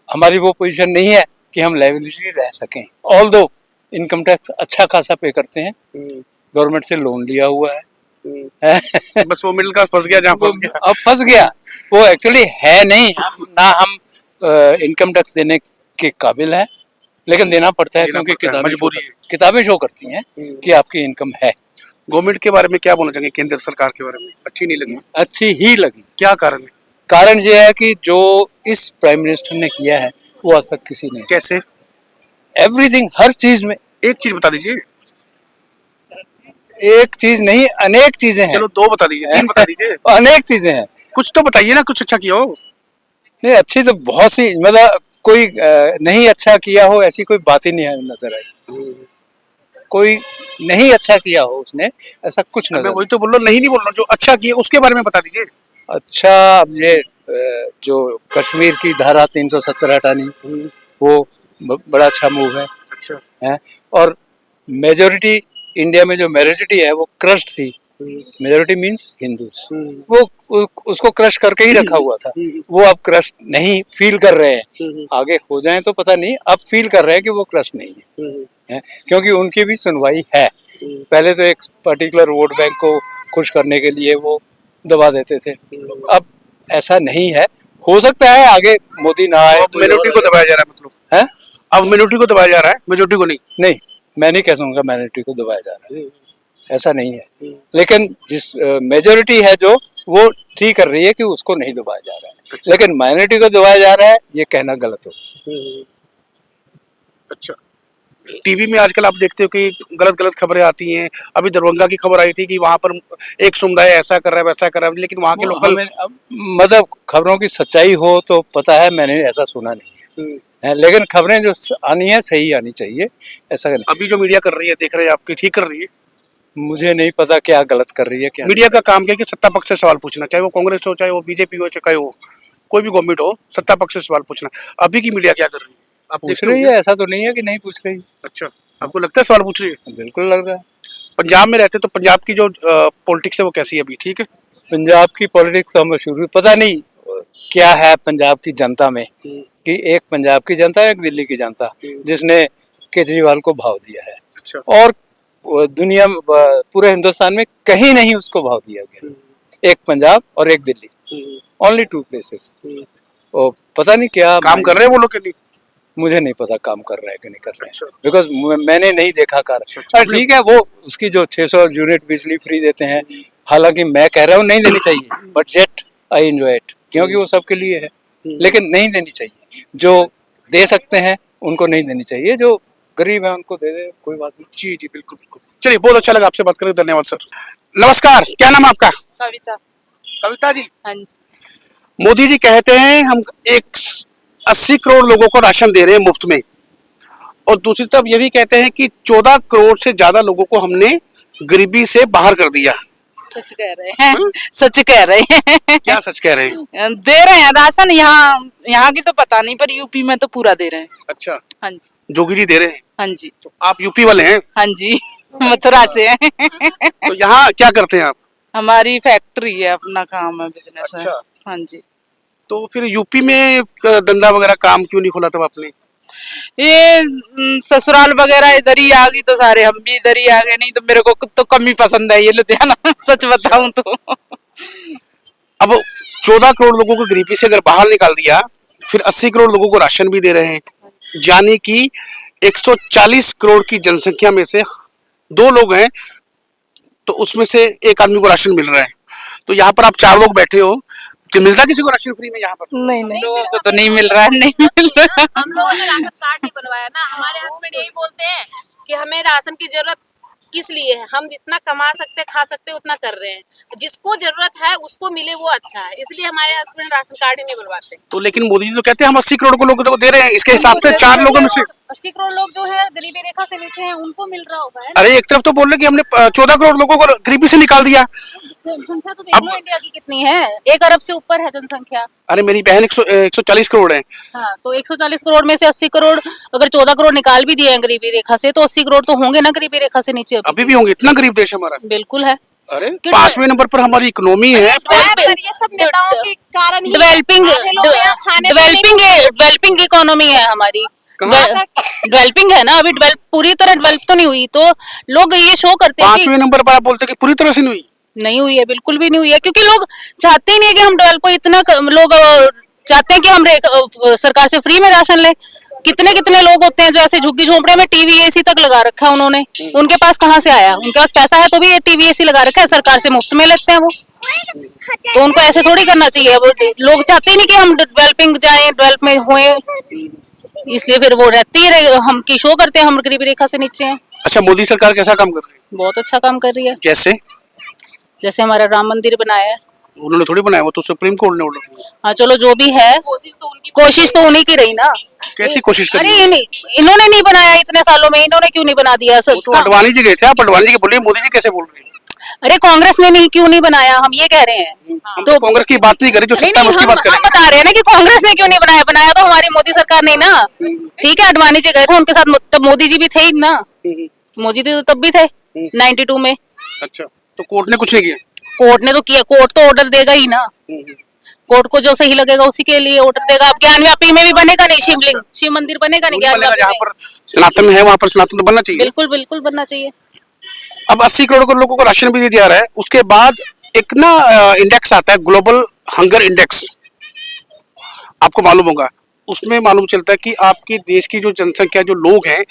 हमारी वो पोजीशन नहीं है कि हम लायबिलिटी रह सकें। ऑल्दो इनकम टैक्स अच्छा खासा पे करते हैं, गवर्नमेंट से लोन लिया हुआ है। बस वो मिडिल क्लास फंस गया जहाँ फंस गया। अब फंस गया, वो एक्चुअली है नहीं, ना हम इनकम टैक्स देने के काबिल है, लेकिन देना पड़ता है क्योंकि किताबें शो करती हैं कि आपकी इनकम है। गवर्नमेंट के बारे में क्या बोलना चाहेंगे, केंद्र सरकार के बारे में? अच्छी नहीं लगी? अच्छी ही लगी। क्या कारण है? कारण ये है कि जो इस प्राइम मिनिस्टर ने किया है वो आज तक किसी ने। कैसे? एवरीथिंग, हर चीज में। एक चीज बता दीजिए। एक चीज नहीं, अनेक चीजें हैं। चलो 2 बता दीजिए, 3 बता दीजिए। अनेक चीजें हैं। कुछ तो बताइए ना, कुछ अच्छा किया हो। नहीं, अच्छी तो बहुत सी, मतलब कोई नहीं अच्छा किया हो ऐसी कोई बात ही नहीं है नजर आई। कोई नहीं अच्छा किया हो उसने, ऐसा कुछ नजर। मैं वही तो बोल रहा हूँ, नहीं बोल रहा हूँ, जो अच्छा किया उसके बारे में बता दीजिए। अच्छा, अब ये जो कश्मीर की धारा 370 हटानी, वो बड़ा अच्छा मूव है। अच्छा है। और मेजोरिटी इंडिया में जो मेजोरिटी है वो क्रश थी। मेजोरिटी मींस हिंदूज, वो उसको क्रश करके ही रखा हुआ था। वो अब क्रश नहीं फील कर रहे हैं, आगे हो जाए तो पता नहीं, अब फील कर रहे हैं कि वो क्रश नहीं है, क्योंकि उनकी भी सुनवाई है। पहले तो एक पर्टिकुलर वोट बैंक को खुश करने के लिए वो दबा देते थे, अब ऐसा नहीं है। हो सकता है आगे मोदी ना आए, मिनोरिटी को दबाया जा रहा है, मतलब है अब मिनोरिटी को दबाया जा रहा है, मेजोरिटी को नहीं। नहीं, मैं नहीं कह सकूंगा माइनॉरिटी को दबाया जा रहा है, ऐसा नहीं है। लेकिन जिस मेजोरिटी है जो, वो ठीक कर रही है कि उसको नहीं दबाया जा रहा है। लेकिन माइनॉरिटी को दबाया जा रहा है, ये कहना गलत हो। अच्छा, टीवी में आजकल आप देखते हो कि गलत गलत खबरें आती हैं। अभी दरभंगा की खबर आई थी कि वहां पर एक समुदाय ऐसा कर रहा है वैसा कर रहा है, लेकिन वहां के लोकल मतलब खबरों की सच्चाई हो तो पता है, मैंने ऐसा सुना नहीं है। लेकिन खबरें जो आनी है सही आनी चाहिए, ऐसा नहीं। अभी जो मीडिया कर रही है, देख रहे हैं आपकी, ठीक कर रही है? मुझे नहीं पता क्या गलत कर रही है क्या। मीडिया का काम क्या है कि सत्ता पक्ष से सवाल पूछना, चाहे वो कांग्रेस हो, चाहे वो बीजेपी हो, चाहे वो कोई भी गवर्नमेंट हो, सत्ता पक्ष से सवाल पूछना। अभी की मीडिया क्या कर रही है? आप पूछ रही है, ऐसा तो नहीं है कि नहीं पूछ रही। अच्छा, आपको लगता है सवाल पूछ रही है? बिल्कुल लग रहा है। पंजाब में रहते तो पंजाब की जो पॉलिटिक्स है वो कैसी है अभी? ठीक है। पंजाब की पॉलिटिक्स तो हम शुरू, पता नहीं क्या है पंजाब की जनता में, कि एक पंजाब की जनता, एक दिल्ली की जनता, जिसने केजरीवाल को भाव दिया है। अच्छा। और दुनिया में, पूरे हिंदुस्तान में कहीं नहीं उसको भाव दिया गया। एक पंजाब और एक दिल्ली, ओनली 2 प्लेसेस। और पता नहीं क्या काम कर रहे हैं वो लोग के लिए। मुझे नहीं पता काम कर रहा है कि नहीं कर रहे हैं, बिकॉज मैंने नहीं देखा कार। ठीक है, वो उसकी जो 600 यूनिट बिजली फ्री देते हैं, हालांकि मैं कह रहा हूँ नहीं देनी चाहिए, but yet I enjoy it, क्योंकि वो सबके लिए है। लेकिन नहीं देनी चाहिए, जो दे सकते हैं उनको नहीं देनी चाहिए, जो गरीब है उनको दे दे, कोई बात नहीं। जी जी, बिल्कुल बिल्कुल। चलिए, बहुत अच्छा लगा आपसे बात करके, धन्यवाद सर। नमस्कार, क्या नाम है आपका? कविता। कविता जी। हाँ जी। मोदी जी कहते हैं हम 80 करोड़ लोगों को राशन दे रहे हैं मुफ्त में, और दूसरी तरफ ये भी कहते हैं कि 14 करोड़ से ज्यादा लोगों को हमने गरीबी से बाहर कर दिया। सच कह रहे हैं, सच कह रहे हैं। क्या सच कह रहे हैं? दे रहे हैं राशन, यहाँ की तो पता नहीं, पर यूपी में तो पूरा दे रहे हैं। अच्छा, हाँ जी। जोगी जी दे रहे हैं? हाँ जी। तो आप यूपी वाले हैं? हाँ जी, मथुरा से हैं। तो यहाँ क्या करते हैं आप? हमारी फैक्ट्री है, अपना काम है, बिजनेस है। अच्छा। हाँ जी। तो फिर यूपी में धंधा वगैरह काम क्यों नहीं खोला तब आपने? ये ससुराल वगैरह इधर ही आ गई तो सारे हम भी इधर ही आ गए, नहीं तो मेरे को तो कम ही पसंद है ये लुधियाना, सच बताऊं तो। अब 14 करोड़ लोगों को गरीबी से अगर बाहर निकाल दिया, फिर 80 करोड़ लोगों को राशन भी दे रहे हैं, यानी कि 140 करोड़ की जनसंख्या में से 2 लोग हैं, तो उसमें से एक आदमी को राशन मिल रहा है। तो यहाँ पर आप 4 लोग बैठे हो, कि मिलता किसी को राशन फ्री में यहाँ पर? नहीं नहीं लोगों को तो नहीं मिल रहा है, नहीं मिल रहा। हम लोगों ने राशन कार्ड नहीं बनवाया ना। हमारे हस्बैंड यही बोलते हैं कि हमें राशन की जरूरत किस लिए है, हम जितना कमा सकते खा सकते उतना कर रहे हैं, जिसको जरूरत है उसको मिले वो अच्छा है, इसलिए हमारे हस्बैंड राशन कार्ड ही नहीं बनवाते। तो लेकिन मोदी जी तो कहते हैं हम 80 करोड़ को लोगों को दे रहे हैं, इसके हिसाब से 4 लोगों में से 80 करोड़ लोग जो है गरीबी रेखा से नीचे हैं, उनको मिल रहा होगा है। अरे एक तरफ तो बोल रहे कि हमने 14 करोड़ लोगों को गरीबी से निकाल दिया। जनसंख्या तो देख लो इंडिया की कितनी है, 1 अरब से ऊपर है जनसंख्या। अरे मेरी बहन 140 करोड़ है। हाँ, तो 140 करोड़ में से 80 करोड़ अगर 14 करोड़ निकाल भी दिए हैं गरीबी रेखा से, तो 80 करोड़ तो होंगे ना गरीबी रेखा से नीचे। अभी भी होंगे, इतना गरीब देश हमारा। बिल्कुल है। अरे 5वें नंबर पर हमारी इकोनॉमी है। ये सब नेताओं के कारण ही डेवलपिंग इकोनॉमी है हमारी। डेवलपिंग है ना, अभी डेवलप पूरी तरह डेवलप तो नहीं हुई, तो लोग ये शो करते हैं 5वें नंबर पर आप बोलते हैं कि पूरी तरह से नहीं हुई। नहीं हुई है, बिल्कुल भी नहीं हुई है, क्योंकि लोग चाहते ही नहीं है कि हम डेवलप हो। इतना लोग चाहते हैं कि हम सरकार से फ्री में राशन लें। कितने कितने लोग होते हैं जो ऐसे झुग्गी झोंपड़े में टीवी एसी तक लगा रखा है उन्होंने, उनके पास कहाँ से आया? उनके पास पैसा है तो भी ये टीवी एसी लगा रखा है, सरकार से मुफ्त में लेते हैं वो। तो उनको ऐसे थोड़ी करना चाहिए। अब लोग चाहते ही नहीं कि हम डेवलपिंग जाएं, डेवलप में होए, इसलिए फिर वो रहती है, हम की शो करते हैं हम गरीबी रेखा से नीचे हैं। अच्छा, मोदी सरकार कैसा काम कर रही है? बहुत अच्छा काम कर रही है। जैसे हमारा राम मंदिर बनाया है। उन्होंने थोड़ी बनाया, वो तो सुप्रीम कोर्ट ने ऑर्डर दिया। हाँ चलो, जो भी है कोशिश तो उन्हीं की रही ना। कैसी कोशिश कर अरे इन्होंने नहीं बनाया इतने सालों में, इन्होंने क्यों नहीं बना दिया? तो अडवाणी जी गए थे, आप अडवाणी जी के बोलिए, मोदी जी कैसे बोल रही है? अरे कांग्रेस ने नहीं, क्यों नहीं बनाया, हम ये कह रहे हैं। तो कांग्रेस की बात नहीं करी, जो सत्ता में उसकी बात करें। हम बता रहे हैं ना कि कांग्रेस ने क्यों नहीं बनाया। बनाया तो हमारी मोदी सरकार ने ना। ठीक है, अडवाणी जी गए थे, उनके साथ तब मोदी जी भी थे ही ना। मोदी जी तो तब भी थे 92 में। अच्छा, तो कोर्ट ने कुछ नहीं किया? कोर्ट ने तो किया, कोर्ट तो ऑर्डर देगा ही ना। कोर्ट को जो सही लगेगा उसी के लिए ऑर्डर देगा। अब ज्ञानव्यापी में भी बनेगा नहीं शिवलिंग, शिव मंदिर बनेगा नहीं ज्ञानव्यापी जहाँ पर सनातन है वहाँ पर सनातन तो बनना चाहिए। बिल्कुल बिल्कुल बनना चाहिए। अब 80 करोड़ को लोगों को राशन भी दिया जा रहा है। उसके बाद एक ना इंडेक्स आता है, ग्लोबल हंगर इंडेक्स, आपको मालूम होगा। उसमें मालूम चलता है कि आपकी देश की जो जनसंख्या, जो लोग हैं,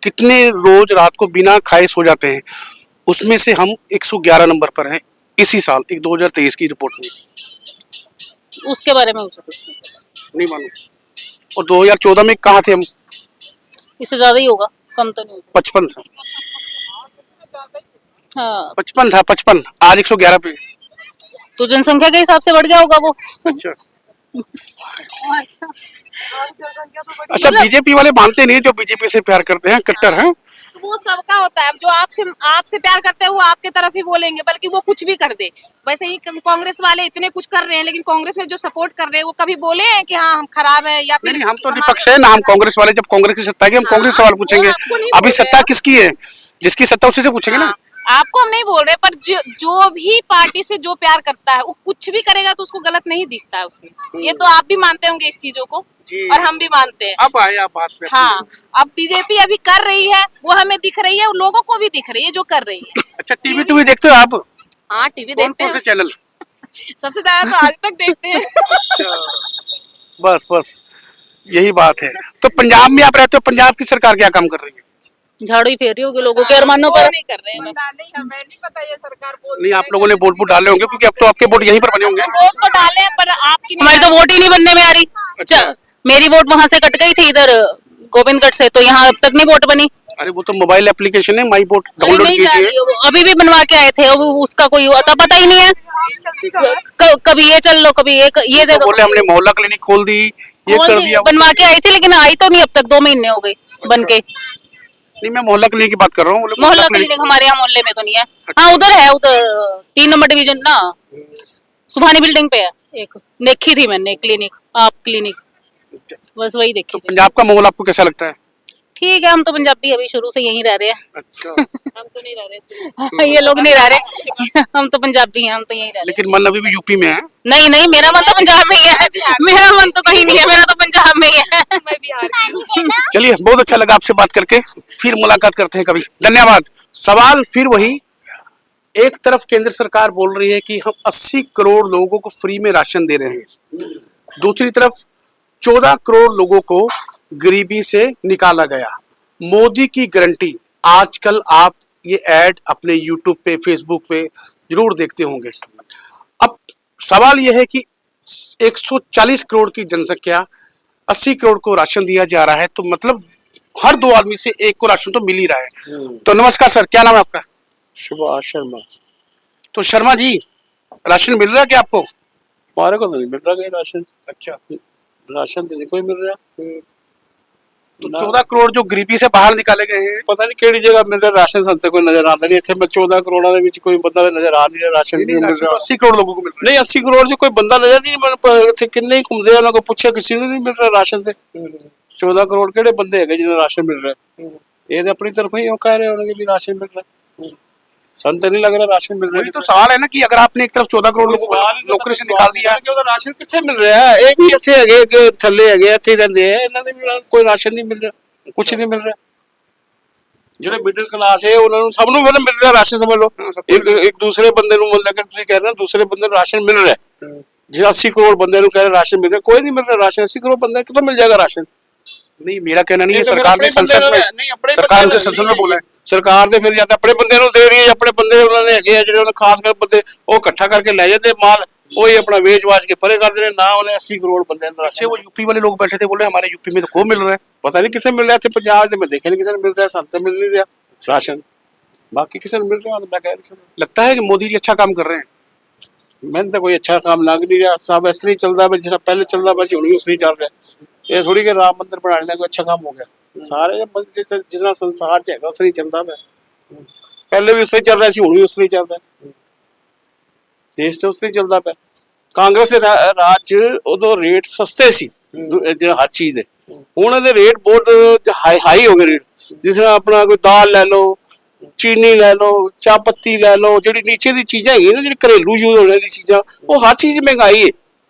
कितने रोज रात को बिना खाए सो जाते हैं। उसमें से हम 111 नंबर पर हैं इसी साल, 2023 की रिपोर्ट में। उसके बारे में मुझे कुछ नहीं मालूम। और 2014 में कहाँ थे हम? इससे ज्यादा ही होगा, कम तो नहीं होगा। 55 था। हाँ 55 था, 55, आज 111 पे। तो जनसंख्या के हिसाब से बढ़ गया होगा वो। अच्छा अच्छा, बीजेपी वाले मानते नहीं, जो बीजेपी से प्यार करते हैं, कट्टर हैं। तो वो सबका होता है, जो आपसे प्यार करते हैं वो आपके तरफ ही बोलेंगे, बल्कि वो कुछ भी कर दे। वैसे ही कांग्रेस वाले इतने कुछ कर रहे हैं, लेकिन कांग्रेस में जो सपोर्ट कर रहे हैं वो कभी बोले हैं कि हाँ हम खराब है, या फिर हम तो विपक्ष है ना, हम कांग्रेस वाले। जब कांग्रेस की सत्ता है हम कांग्रेस सवाल पूछेंगे। अभी सत्ता किसकी है? जिसकी सत्ता उसी से पूछेंगे ना। आपको हम नहीं बोल रहे, पर जो भी पार्टी से जो प्यार करता है वो कुछ भी करेगा तो उसको गलत नहीं दिखता है उसमें। ये तो आप भी मानते होंगे इस चीजों को, और हम भी मानते हैं। अब आए आप बात पे। हाँ, अब बीजेपी अभी कर रही है, वो हमें दिख रही है, लोगों को भी दिख रही है जो कर रही है। अच्छा, टीवी देखते हो आप? हाँ, टीवी देखते हैं। कौन से चैनल? सबसे ज्यादा तो आज तक देखते हैं। बस यही बात है। तो पंजाब में आप रहते हो, पंजाब की सरकार क्या काम कर रही है? झाड़ू ही फेर रही होगी लोगों के अरमानों पर। नहीं कर रहे हैं, हमें नहीं पता ये सरकार नहीं, आप लोगों ने वोट डाले होंगे, क्योंकि अब तो आपके वोट यहीं पर बने होंगे। वोट तो डाले, पर आपकी हमारी तो वोट ही नहीं बनने में आ रही। अच्छा, मेरी वोट वहां से कट गई थी इधर गोविंदगढ़ से, तो यहाँ अब तक नहीं वोट बनी। अरे वो तो मोबाइल एप्लीकेशन है, माई वोट डाउनलोड कीजिए। अभी भी बनवा के आए थे, अब उसका कोई अता पता ही नहीं है। कभी ये चल लो, कभी ये दे दो। बोले हमने मोहल्ला क्लिनिक खोल दी, ये कर दिया। बनवा के आई थी, लेकिन आई तो नहीं अब तक, 2 महीने हो गए बन के। नहीं, मैं मोहल्ला क्लिनिक की बात कर रहा हूँ। मोहल्ला क्लिनिक हमारे यहाँ मोहल्ले में तो नहीं है। हाँ उधर है, उधर 3 नंबर डिवीजन ना, सुभानी बिल्डिंग पे है एक। देखी थी मैंने क्लिनिक, आप क्लिनिक, बस वही देखी थी। पंजाब का माहौल आपको कैसा लगता है? ठीक है, हम तो पंजाबी अभी शुरू से यहीं रह रहे हैं। अच्छा। हम तो नहीं रह रहे, ये लोग नहीं रह रहे। हम तो पंजाबी हैं, हम तो यहीं रह रहे हैं। लेकिन मन अभी भी यूपी में है। नहीं, मेरा मन तो पंजाब में ही है। मेरा मन तो कहीं नहीं है, मेरा तो पंजाब में ही है। मैं बिहार की हूँ। चलिए, बहुत अच्छा लगा आपसे बात करके, फिर मुलाकात करते हैं कभी। धन्यवाद। सवाल फिर वही, एक तरफ केंद्र सरकार बोल रही है कि हम 80 करोड़ लोगों को फ्री में राशन दे रहे हैं, दूसरी तरफ 14 करोड़ लोगों को गरीबी से निकाला गया। मोदी की गारंटी। आजकल आप ये ऐड अपने यूट्यूब पे, फेसबुक पे जरूर देखते होंगे। अब सवाल यह है कि 140 करोड़ की जनसंख्या, 80 करोड़ को राशन दिया जा रहा है, तो मतलब हर 2 आदमी से एक को राशन तो मिल ही रहा है। तो नमस्कार सर, क्या नाम है आपका? सुभाष शर्मा। तो शर्मा जी, राशन मिल रहा है क्या आपको? हमारे को तो नहीं मिल रहा कहीं राशन। अच्छा, राशन तो नहीं कोई मिल रहा। तो 14 करोड़ जो गरीबी से बाहर निकाले गए हैं, पता नहीं किहड़ी जगह मिल रहा राशन, संते कोई नजर आता नहीं। इत्थे मैं 14 करोड़ ਦੇ ਵਿੱਚ ਕੋਈ ਬੰਦਾ ਨਜ਼ਰ ਆ ਨਹੀਂ ਰਿਹਾ, ਰਾਸ਼ਨ ਨਹੀਂ ਮਿਲ ਰਿਹਾ। 80 करोड़ लोगों को मिल रहा है। ਨਹੀਂ 80 ਕਰੋੜ 'ਚ ਕੋਈ ਬੰਦਾ ਨਜ਼ਰ ਨਹੀਂ, ਮੈਨੂੰ ਇੱਥੇ ਕਿੰਨੇ ਹੀ ਘੁੰਮਦੇ ਆ, ਉਹਨਾਂ ਕੋਲ ਪੁੱਛਿਆ ਕਿਸੇ ਨੂੰ ਨਹੀਂ ਮਿਲ ਰਿਹਾ ਰਾਸ਼ਨ। ਤੇ 14 ਕਰੋੜ ਕਿਹੜੇ ਬੰਦੇ ਹੈਗੇ ਜਿਹਨੂੰ ਰਾਸ਼ਨ ਮਿਲ ਰਿਹਾ? ਇਹ ਤੇ ਆਪਣੀ ਤਰਫੋਂ ਹੀ ਉਹ ਕਹਿ ਰਹੇ ਹੋਣਗੇ ਵੀ ਰਾਸ਼ਨ ਮਿਲ ਰਿਹਾ। ਸਾਨੂੰ ਤਾਂ ਨਹੀਂ ਲੱਗ ਰਿਹਾ ਰਾਸ਼ਨ ਮਿਲ ਰਿਹਾ। वही तो सवाल है ना कि अगर आपने एक तरफ 14 करोड़ लोगों को नौकरी से निकाल दिया, ਕਿ ਉਹਦਾ ਰਾਸ਼ਨ ਕਿੱਥੇ ਮਿਲ ਰਿਹਾ ਹੈ? ਇਹ ਵੀ ਇੱਥੇ ਹੈਗੇ ਕਿ ਥੱਲੇ ਹੈਗੇ, ਇੱਥੇ ਹੀ ਰਹਿੰਦੇ ਆ, ਇਹਨਾਂ ਦੇ ਵੀ ਕੋਈ ਰਾਸ਼ਨ ਨਹੀਂ ਮਿਲ ਰਿਹਾ, ਕੁਝ ਨਹੀਂ ਮਿਲ ਰਿਹਾ। ਜਿਹੜੇ ਮਿਡਲ ਕਲਾਸ ਹੈ ਉਹਨਾਂ ਨੂੰ ਸਭ ਨੂੰ ਮਿਲ ਰਿਹਾ ਰਾਸ਼ਨ, ਸਮਝ ਲਓ। ਇੱਕ ਦੂਸਰੇ ਬੰਦੇ ਨੂੰ ਮਿਲ ਰਿਹਾ, ਤੁਸੀਂ ਕਹਿ ਰਹੇ ਹੋ ਦੂਸਰੇ ਬੰਦੇ ਨੂੰ ਰਾਸ਼ਨ ਮਿਲ ਰਿਹਾ। ਜੇ 80 ਕਰੋੜ ਬੰਦੇ ਨੂੰ ਕਹਿ ਰਹੇ ਰਾਸ਼ਨ ਮਿਲ ਰਿਹਾ, ਕੋਈ ਨਹੀਂ ਮਿਲ ਰਿਹਾ ਰਾਸ਼ਨ। 80 ਕਰੋੜ ਬੰਦੇ कितों मिल जाएगा राशन? नहीं मेरा कहना नहीं है, सरकार ने संसद में, सरकार के संसद में बोला है। ਸਰਕਾਰ ਦੇ ਫਿਰ ਜਾਂ ਤਾਂ ਆਪਣੇ ਬੰਦੇ ਨੂੰ ਦੇ ਰਹੀ ਹੈ, ਆਪਣੇ ਬੰਦੇ ਉਹਨਾਂ ਨੇ ਹੈਗੇ ਆ ਜਿਹੜੇ ਉਹਨਾਂ ਖਾਸ ਕਰ ਬੰਦੇ, ਉਹ ਇਕੱਠਾ ਕਰਕੇ ਲੈ ਜਾਂਦੇ ਮਾਲ, ਉਹੀ ਆਪਣਾ ਵੇਚ-ਵਾਚ ਕੇ ਪਰੇ ਕਰਦੇ ਨੇ। ਨਾ ਉਹਨੇ 80 ਕਰੋੜ ਬੰਦੇ ਨੂੰ अच्छे, वो यूपी वाले लोग बैठे थे, बोले हमारे यूपी में तो खूब मिल रहा है। ਪਤਾ ਨਹੀਂ ਕਿੱਥੇ ਮਿਲ ਰਿਹਾ। ਇੱਥੇ ਪੰਜਾਬ 'ਚ ਮੈਂ ਦੇਖਿਆ ਨਹੀਂ ਕਿਸੇ ਨੂੰ ਮਿਲ ਰਿਹਾ, ਸਾਨੂੰ ਤਾਂ ਮਿਲ ਨਹੀਂ ਰਿਹਾ ਰਾਸ਼ਨ। ਬਾਕੀ ਕਿਸੇ ਨੂੰ ਮਿਲ ਰਿਹਾ ਤਾਂ ਮੈਂ ਕਹਿ ਰਿਹਾ। लगता है कि मोदी जी अच्छा काम कर रहे हैं। ਮੈਨੂੰ ਤਾਂ ਕੋਈ ਅੱਛਾ ਕੰਮ ਲੱਗ ਨਹੀਂ ਰਿਹਾ। ਸਭ ਇਸ ਤਰ੍ਹਾਂ ਹੀ ਚੱਲਦਾ ਪਿਆ, ਜਿਸ ਤਰ੍ਹਾਂ ਪਹਿਲੇ ਚੱਲਦਾ ਪਿਆ ਸੀ, ਹੁਣ ਵੀ ਉਸ ਤਰ੍ਹਾਂ ਹੀ ਚੱਲ ਰਿਹਾ। ਇਹ ਥੋੜੀ ਕਿ ਰਾਮ ਮੰਦਿਰ ਬਣਾਉਣ ਨਾਲ ਕੋਈ ਅੱਛਾ ਕੰਮ ਹੋ ਗਿਆ। ਸਾਰੇ ਜਿਸ ਤਰ੍ਹਾਂ ਸੰਸਾਰ 'ਚ ਹੈਗਾ ਉਸ ਤਰ੍ਹਾਂ ਹੀ ਚੱਲਦਾ ਪਿਆ। ਪਹਿਲੇ ਵੀ ਉਸ ਤਰ੍ਹਾਂ ਹੀ ਚੱਲ ਰਿਹਾ ਸੀ, ਹੁਣ ਵੀ ਉਸ ਤਰ੍ਹਾਂ ਹੀ ਚੱਲ ਰਿਹਾ। ਦੇਸ਼ ਤੇ ਉਸ ਤਰ੍ਹਾਂ ਹੀ ਚੱਲਦਾ ਪਿਆ। ਕਾਂਗਰਸ ਦੇ ਰਾਜ 'ਚ ਉਦੋਂ ਰੇਟ ਸਸਤੇ ਸੀ ਹਰ ਚੀਜ਼ ਦੇ, ਹੁਣ ਇਹਦੇ ਰੇਟ ਬਹੁਤ ਹਾਈ ਹੋ ਗਏ ਰੇਟ। ਜਿਸ ਤਰ੍ਹਾਂ ਆਪਣਾ ਕੋਈ ਦਾਲ ਲੈ ਲਓ, ਚੀਨੀ ਲੈ ਲਓ, ਚਾਹ ਪੱਤੀ ਲੈ ਲਓ, ਜਿਹੜੀ ਨੀਚੇ ਦੀ ਚੀਜ਼ਾਂ ਹੈਗੀਆਂ ਨਾ, ਜਿਹੜੀ ਘਰੇਲੂ ਯੂਜ਼ ਹੋਣ ਵਾਲੀ ਚੀਜ਼ਾਂ, ਉਹ ਹਰ ਚੀਜ਼ ਮਹਿੰਗਾਈ ਹੈ।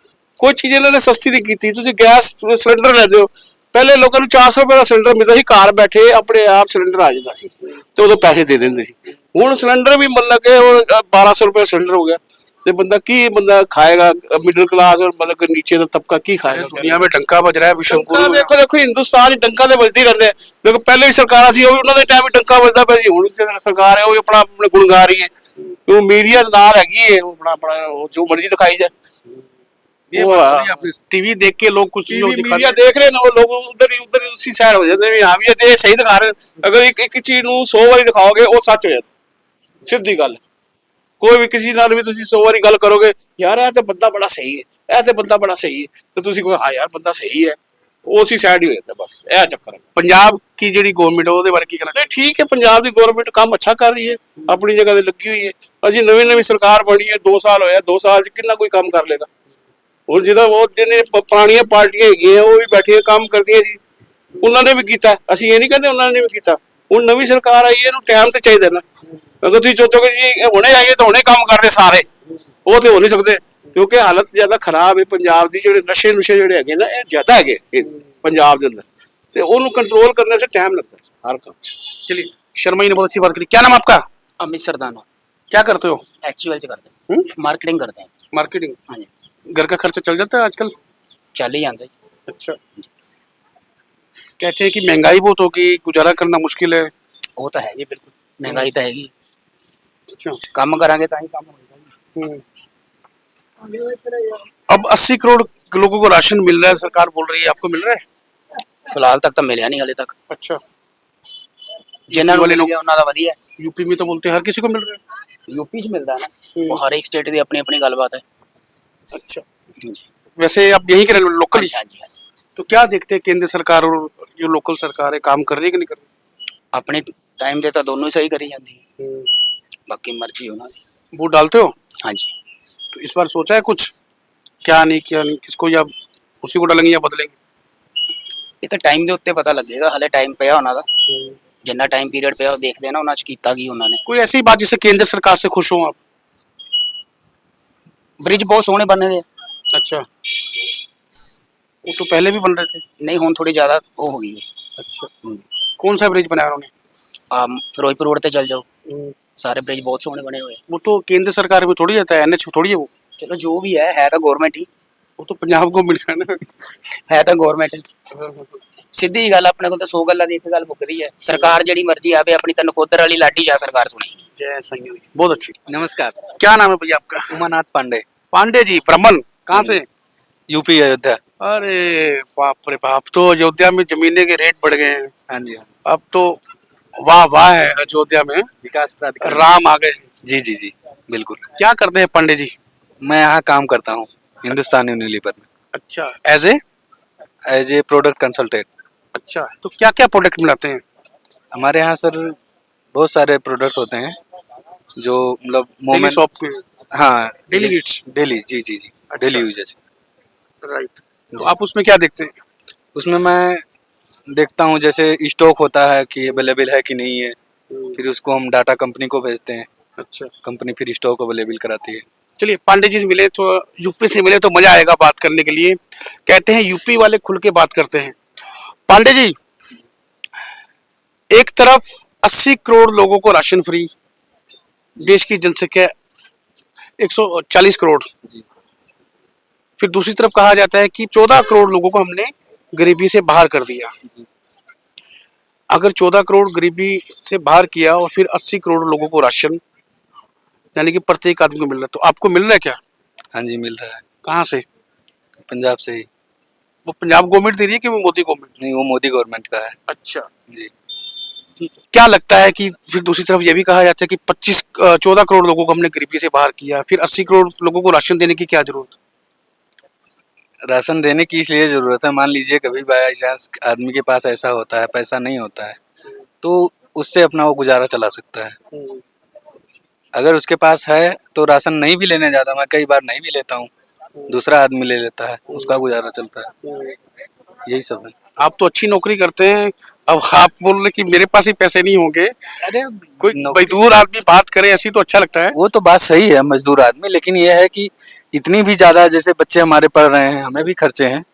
ਕੋਈ ਚੀਜ਼ ਇਹਨਾਂ ਨੇ ਸਸਤੀ ਨਹੀਂ ਕੀਤੀ। ਤੁਸੀਂ ਗੈਸ ਸਿਲੰਡਰ ਲੈ ਦਿਓ, ਪਹਿਲੇ ਲੋਕਾਂ ਨੂੰ 400 ਰੁਪਏ ਦਾ ਸਿਲੰਡਰ ਮਿਲਦਾ ਸੀ, ਘਰ ਬੈਠੇ ਆਪਣੇ ਆਪ ਸਿਲੰਡਰ ਆ ਜਾਂਦਾ ਸੀ ਤੇ ਉਦੋਂ ਪੈਸੇ ਦੇ ਦਿੰਦੇ ਸੀ। ਹੁਣ ਸਿਲੰਡਰ ਵੀ ਮਤਲਬ ਕਿ 1200 ਰੁਪਏ ਸਿਲੰਡਰ ਹੋ ਗਿਆ, ਤੇ ਬੰਦਾ ਖਾਏਗਾ? ਮਿਡਲ ਕਲਾਸ ਔਰ ਮਤਲਬ ਨੀਚੇ ਦਾ ਤਬਕਾ ਕੀ ਖਾਏਗਾ? दुनिया में डंका बज रहा है, विश्व गुरु। ਦੇਖੋ ਹਿੰਦੁਸਤਾਨ 'ਚ ਡੰਕਾ ਤੇ ਵੱਜਦੇ ਰਹਿੰਦੇ ਆ। ਦੇਖੋ ਪਹਿਲੇ ਵੀ ਸਰਕਾਰਾਂ ਸੀ, ਉਹ ਵੀ ਉਹਨਾਂ ਦੇ ਟਾਈਮ ਡੰਕਾ ਵੱਜਦਾ ਪਿਆ ਸੀ। ਹੁਣ ਸਰਕਾਰ ਹੈ ਉਹ ਵੀ ਆਪਣਾ ਆਪਣੇ ਗੁਣ ਗਾ ਰਹੀ ਹੈ। ਉਹ ਮੀਡੀਆ ਨਾਲ ਹੈਗੀ ਹੈ, ਉਹ ਆਪਣਾ ਜੋ ਮਰਜ਼ੀ ਦਿਖਾਈ ਜਾਏ। टीवी देख के लोग कुछ मीडिया देख रहे हैं, वो लोग उधर ही उसी साइड हो जाते हैं। हाँ भी ये सही दिखा रहे हैं। अगर एक चीज ਨੂੰ 100 ਵਾਰੀ ਦਿਖਾਓਗੇ ਉਹ ਸੱਚ ਹੋ ਜਾਂਦਾ। ਸਿੱਧੀ ਗੱਲ। ਕੋਈ ਵੀ ਕਿਸੇ ਨਾਲ ਵੀ ਤੁਸੀਂ 100 ਵਾਰੀ ਗੱਲ ਕਰੋਗੇ, ਯਾਰ ਇਹ ਤੇ ਬੰਦਾ ਬੜਾ ਸਹੀ ਹੈ, ਇਹ ਤੇ ਬੰਦਾ ਬੜਾ ਸਹੀ ਹੈ, ਤੇ ਤੁਸੀਂ ਕਹੋ ਹਾਂ ਯਾਰ ਬੰਦਾ ਸਹੀ ਹੈ, ਉਹ ਉसी ਸਾਈਡ ਹੀ ਹੋ ਜਾਂਦਾ। ਬਸ ਇਹ ਚੱਕਰ ਹੈ। पंजाब की ਜਿਹੜੀ ਗਵਰਨਮੈਂਟ ਉਹਦੇ ਬਾਰੇ ਕੀ ਕਹਿਣਾ? ਨਹੀਂ ਠੀਕ ਹੈ, ਪੰਜਾਬ ਦੀ ਗਵਰਨਮੈਂਟ ਕੰਮ ਅੱਛਾ ਕਰ ਰਹੀ ਹੈ, ਆਪਣੀ ਜਗ੍ਹਾ ਤੇ ਲੱਗੀ ਹੋਈ ਹੈ। ਅਜੀ ਨਵੀਂ ਸਰਕਾਰ ਬਣੀ ਹੈ, 2 ਸਾਲ ਹੋਇਆ, 2 ਸਾਲ 'ਚ ਕਿੰਨਾ ਕੋਈ ਕੰਮ ਕਰ ਲੇਗਾ? ਹੁਣ ਜਿਹਦਾ ਉਹ ਜਿਹਨੇ ਪੁਰਾਣੀਆਂ ਪਾਰਟੀਆਂ ਹੈਗੀਆਂ ਉਹ ਵੀ ਬੈਠੀਆਂ ਕੰਮ ਕਰਦੀਆਂ ਸੀ, ਉਹਨਾਂ ਨੇ ਵੀ ਕੀਤਾ। ਅਸੀਂ ਇਹ ਨਹੀਂ ਕਹਿੰਦੇ ਉਹਨਾਂ ਨੇ ਵੀ ਕੀਤਾ। ਹੁਣ ਨਵੀਂ ਸਰਕਾਰ ਆਈ ਹੈ, ਇਹਨੂੰ ਟਾਈਮ ਤੇ ਚਾਹੀਦਾ ਨਾ। ਅਗਰ ਤੁਸੀਂ ਸੋਚੋਗੇ ਜੀ ਹੁਣੇ ਆਈਏ ਤਾਂ ਹੁਣੇ ਕੰਮ ਕਰਦੇ ਸਾਰੇ, ਉਹ ਤੇ ਹੋ ਨਹੀਂ ਸਕਦੇ, ਕਿਉਂਕਿ ਹਾਲਤ ਜ਼ਿਆਦਾ ਖਰਾਬ ਹੈ ਪੰਜਾਬ ਦੀ। ਜਿਹੜੇ ਨਸ਼ੇ ਜਿਹੜੇ ਹੈਗੇ ਨਾ, ਇਹ ਜ਼ਿਆਦਾ ਹੈਗੇ ਪੰਜਾਬ ਦੇ अंदर, ਤੇ ਉਹਨੂੰ कंट्रोल करने से टाइम लगता है हर काम से। चलिए, शर्मा जी ने बहुत अच्छी बात करी। क्या नाम आपका? अमित सरदाना। क्या करते हो? एक्चुअल से करते हैं, मार्केटिंग करते हैं। मार्केटिंग। हाँ जी, घर का खर्चा चल जाता है आजकल? चल ही जाता है। अच्छा। कहते हैं कि महंगाई बहुत होगी, गुजारा करना मुश्किल है। वो तो है जी, बिल्कुल महंगाई तो हैगी। अच्छा। काम करांगे तो ही काम होगा। अब 80 करोड़ लोगों को राशन मिल रहा है, सरकार बोल रही है, आपको मिल रहा है? फिलहाल तक तो मिले नहीं हाले तक। अच्छा। जिन्होंने वाले लोग उन्होंने दा वधिया। यूपी में तो बोलते हैं हर किसी को मिल रहा है। यूपी च मिलता है ना, वो हर एक स्टेट की अपनी अपनी गलबात है। अच्छा। जी। वैसे आप यहीं के रहने वाले, लोकल ही? हाँ जी, हाँ जी। तो क्या देखते हैं केंद्र सरकार और जो लोकल सरकार है, काम कर रही है कि नहीं कर रही? अपने टाइम से तो दोनों ही सही करी जाती है, बाकी मर्जी होना। वोट डालते हो? हाँ जी। तो इस बार सोचा है कुछ, क्या नहीं किसको, या उसी को डालेंगे या बदलेंगे? ये तो टाइम के उत्ते पता लगेगा, हाले टाइम पिया उन्हों का, जिन्ना टाइम पीरियड पिया देखते हैं ना उन्होंने कीता की उन्होंने। कोई ऐसी बात जिससे केंद्र सरकार से खुश हो आप? ब्रिज बहुत सोहने बने हुए। अच्छा। वो तो पहले भी बन रहे थे। नहीं हुन थोड़ी ज्यादा वो हो गई है। अच्छा। कौन सा ब्रिज बनाया उन्होंने? फिरोजपुर रोड पे चल जाओ, सारे ब्रिज बहुत सोहने बने हुए। वो तो केंद्र सरकार में थोड़ी आता है, NH में थोड़ी है वो। चलो जो भी है तो गवर्नमेंट ही। वो तो पंजाब को मिल गया ना। है तो गवर्नमेंट। सीधी गल अपने को तो 100 गल्लां दी एक गल मुकदी है। सरकार जेड़ी मर्जी आवे, अपनी तो नकोदर वाली लाठी शाह सरकार सुनी। जय संगी, बहुत अच्छी। नमस्कार। क्या नाम है भैया आपका? उमानाथ पांडे। पांडे जी, ब्राह्मण कहाँ से? यूपी अयोध्या। अरे बाप रे बाप, तो अयोध्या में जमीने के रेट बढ़ गए हैं। हाँ जी हाँ। अब तो वाह वाह है अयोध्या में, विकास प्राधिकरण। राम आ गए। जी जी जी बिल्कुल। क्या करते हैं पांडे जी? मैं यहाँ काम करता हूँ हिंदुस्तान यूनिलीवर में अच्छा, एज ए प्रोडक्ट कंसल्टेंट। अच्छा, तो क्या क्या प्रोडक्ट बनाते हैं? हमारे यहाँ सर बहुत सारे प्रोडक्ट होते हैं जो मतलब डेली मोमेंट। शॉप के। हाँ डेली नीड्स। डेली जी जी जी डेली यूजेज। राइट, तो आप उसमें क्या देखते हैं? उसमें मैं देखता हूँ जैसे स्टॉक होता है कि अवेलेबल है कि नहीं है, फिर उसको हम डाटा कंपनी को भेजते हैं, अच्छा, कंपनी फिर स्टॉक अवेलेबल कराती है। चलिए पांडे जी से मिले तो, यूपी से मिले तो मजा आएगा बात करने के लिए। कहते हैं यूपी वाले खुल के बात करते हैं। पांडे जी, एक तरफ 80 करोड़ लोगों को राशन फ्री, देश की जनसंख्या 140 करोड़, फिर दूसरी तरफ कहा जाता है कि 14 करोड़ लोगों को हमने गरीबी से बाहर कर दिया। अगर 14 करोड़ गरीबी से बाहर किया और फिर 80 करोड़ लोगों को राशन, यानी कि प्रत्येक आदमी को मिल रहा है, तो आपको मिल रहा है क्या? हाँ जी मिल रहा है। कहाँ से? पंजाब से ही। वो पंजाब गवर्नमेंट दे रही है कि वो मोदी गवर्नमेंट? नहीं, वो मोदी गवर्नमेंट का है। अच्छा, जी। ठीक है। क्या लगता है कि फिर दूसरी तरफ ये भी कहा जाता है कि 14 करोड़ लोगों को हमने गरीबी से बाहर किया, फिर 80 करोड़ लोगों को राशन देने की क्या जरूरत? राशन देने की इसलिए जरूरत है, मान लीजिए कभी बाई चांस आदमी के पास ऐसा होता है, पैसा नहीं होता है, तो उससे अपना वो गुजारा चला सकता है। अगर उसके पास है तो राशन नहीं भी लेने जाता, मैं कई बार नहीं भी लेता हूँ, दूसरा आदमी ले लेता है, उसका गुजारा चलता है। यही सब है। आप तो अच्छी नौकरी करते हैं, अब आप बोल रहे कि मेरे पास ही पैसे नहीं होंगे। अरे कोई मजदूर आदमी बात करे ऐसी तो अच्छा लगता है। वो तो बात सही है, मजदूर आदमी, लेकिन ये है कि इतनी भी ज्यादा, जैसे बच्चे हमारे पढ़ रहे हैं, हमें भी खर्चे हैं,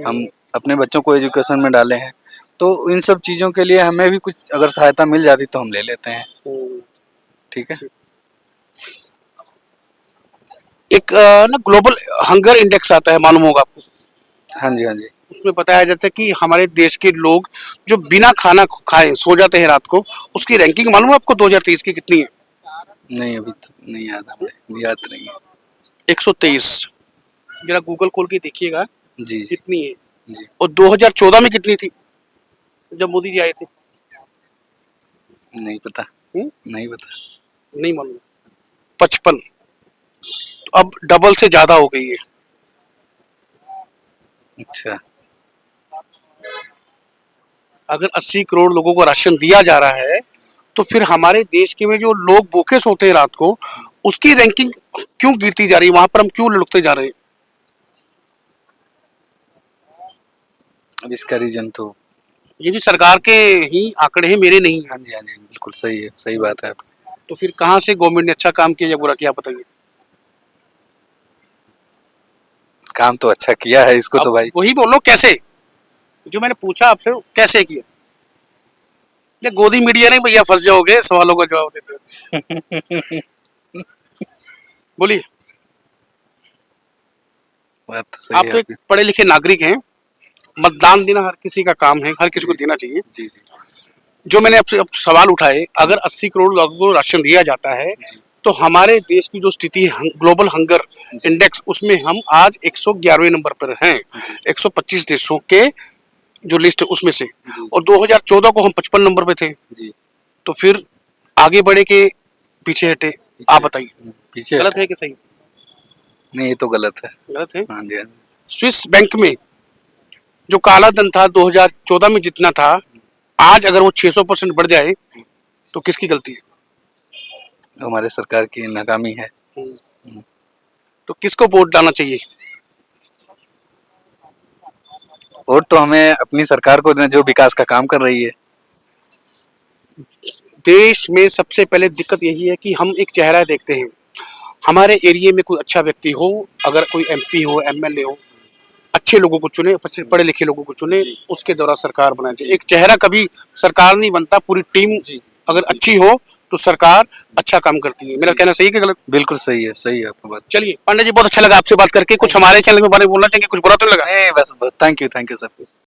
हम अपने बच्चों को एजुकेशन में डाले हैं, तो इन सब चीजों के लिए हमें भी कुछ अगर सहायता मिल जाती तो हम ले लेते हैं। ठीक है। एक ना ग्लोबल हंगर इंडेक्स आता है, मालूम होगा आपको? हाँ जी हाँ जी। उसमें बताया जाता है कि हमारे देश के लोग जो बिना खाना खाए सो जाते हैं रात को, उसकी रैंकिंग मालूम है आपको 2023 की कितनी है? नहीं, अभी तो नहीं याद, हमें याद नहीं है। 123। जरा गूगल खोल के देखिएगा जी जी कितनी है। जी। और 2014 में कितनी थी जब मोदी जी आए थे? नहीं पता। नहीं पता। नहीं मालूम। 55। तो अब डबल से ज्यादा हो गई है। अच्छा। अगर 80 करोड़ लोगों को राशन दिया जा रहा है, तो फिर हमारे देश के में जो लोग भूखे सोते हैं रात को, उसकी रैंकिंग क्यों गिरती जा रही है? वहां पर हम क्यों लुढ़कते जा रहे हैं? अब इसका रीजन तो ये भी सरकार के ही आंकड़े हैं, मेरे नहीं। हाँ जी बिल्कुल सही है, सही बात है आपकी। तो फिर कहाँ से गवर्नमेंट ने अच्छा काम किया या बुरा किया, बताइए? काम तो अच्छा किया है, इसको तो भाई वही बोलो, कैसे? जो मैंने पूछा आपसे, कैसे किया? या गोदी मीडिया नहीं भैया, फंस जाओगे सवालों का जवाब देते। बोलिए। बात तो सही आप है तो एक आपकी। पढ़े लिखे नागरिक हैं, मतदान देना हर किसी का काम है, हर किसी को देना चाहिए। जी जी। जो मैंने आपसे अब सवाल उठाए, अगर 80 करोड़ लोगों को राशन दिया जाता है, तो हमारे देश की जो स्थिति है ग्लोबल हंगर इंडेक्स, उसमें हम आज 111वें नंबर पर हैं, 125 देशों के जो लिस्ट उसमें से। और 2014 को हम 55 नंबर पे थे। जी। तो फिर आगे बढ़े के पीछे हटे? आप बताइए, पीछे गलत है कि सही? नहीं, ये तो गलत है। गलत है। हाँ जी हाँ जी। स्विस बैंक में जो काला धन था 2014 में जितना था, आज अगर वो 600% बढ़ जाए तो किसकी गलती है? हमारे सरकार की नाकामी है। तो किसको वोट डालना चाहिए? और तो हमें अपनी सरकार को देना जो विकास का काम कर रही है। देश में सबसे पहले दिक्कत यही है कि हम एक चेहरा देखते हैं, हमारे एरिया में कोई अच्छा व्यक्ति हो, अगर कोई एमपी हो, एमएलए हो, अच्छे लोगों को चुने, पढ़े लिखे लोगों को चुने, उसके द्वारा सरकार बनानी चाहिए। एक चेहरा कभी सरकार नहीं बनता, पूरी टीम अगर अच्छी हो तो सरकार अच्छा काम करती है। मेरा कहना सही है कि गलत? बिल्कुल सही है आपका बात। चलिए पांडे जी, बहुत अच्छा लगा आपसे बात करके। कुछ हमारे चैनल के बारे में बोलना चाहेंगे? कुछ बुरा तो नहीं लगा? नहीं, बस थैंक यू सर।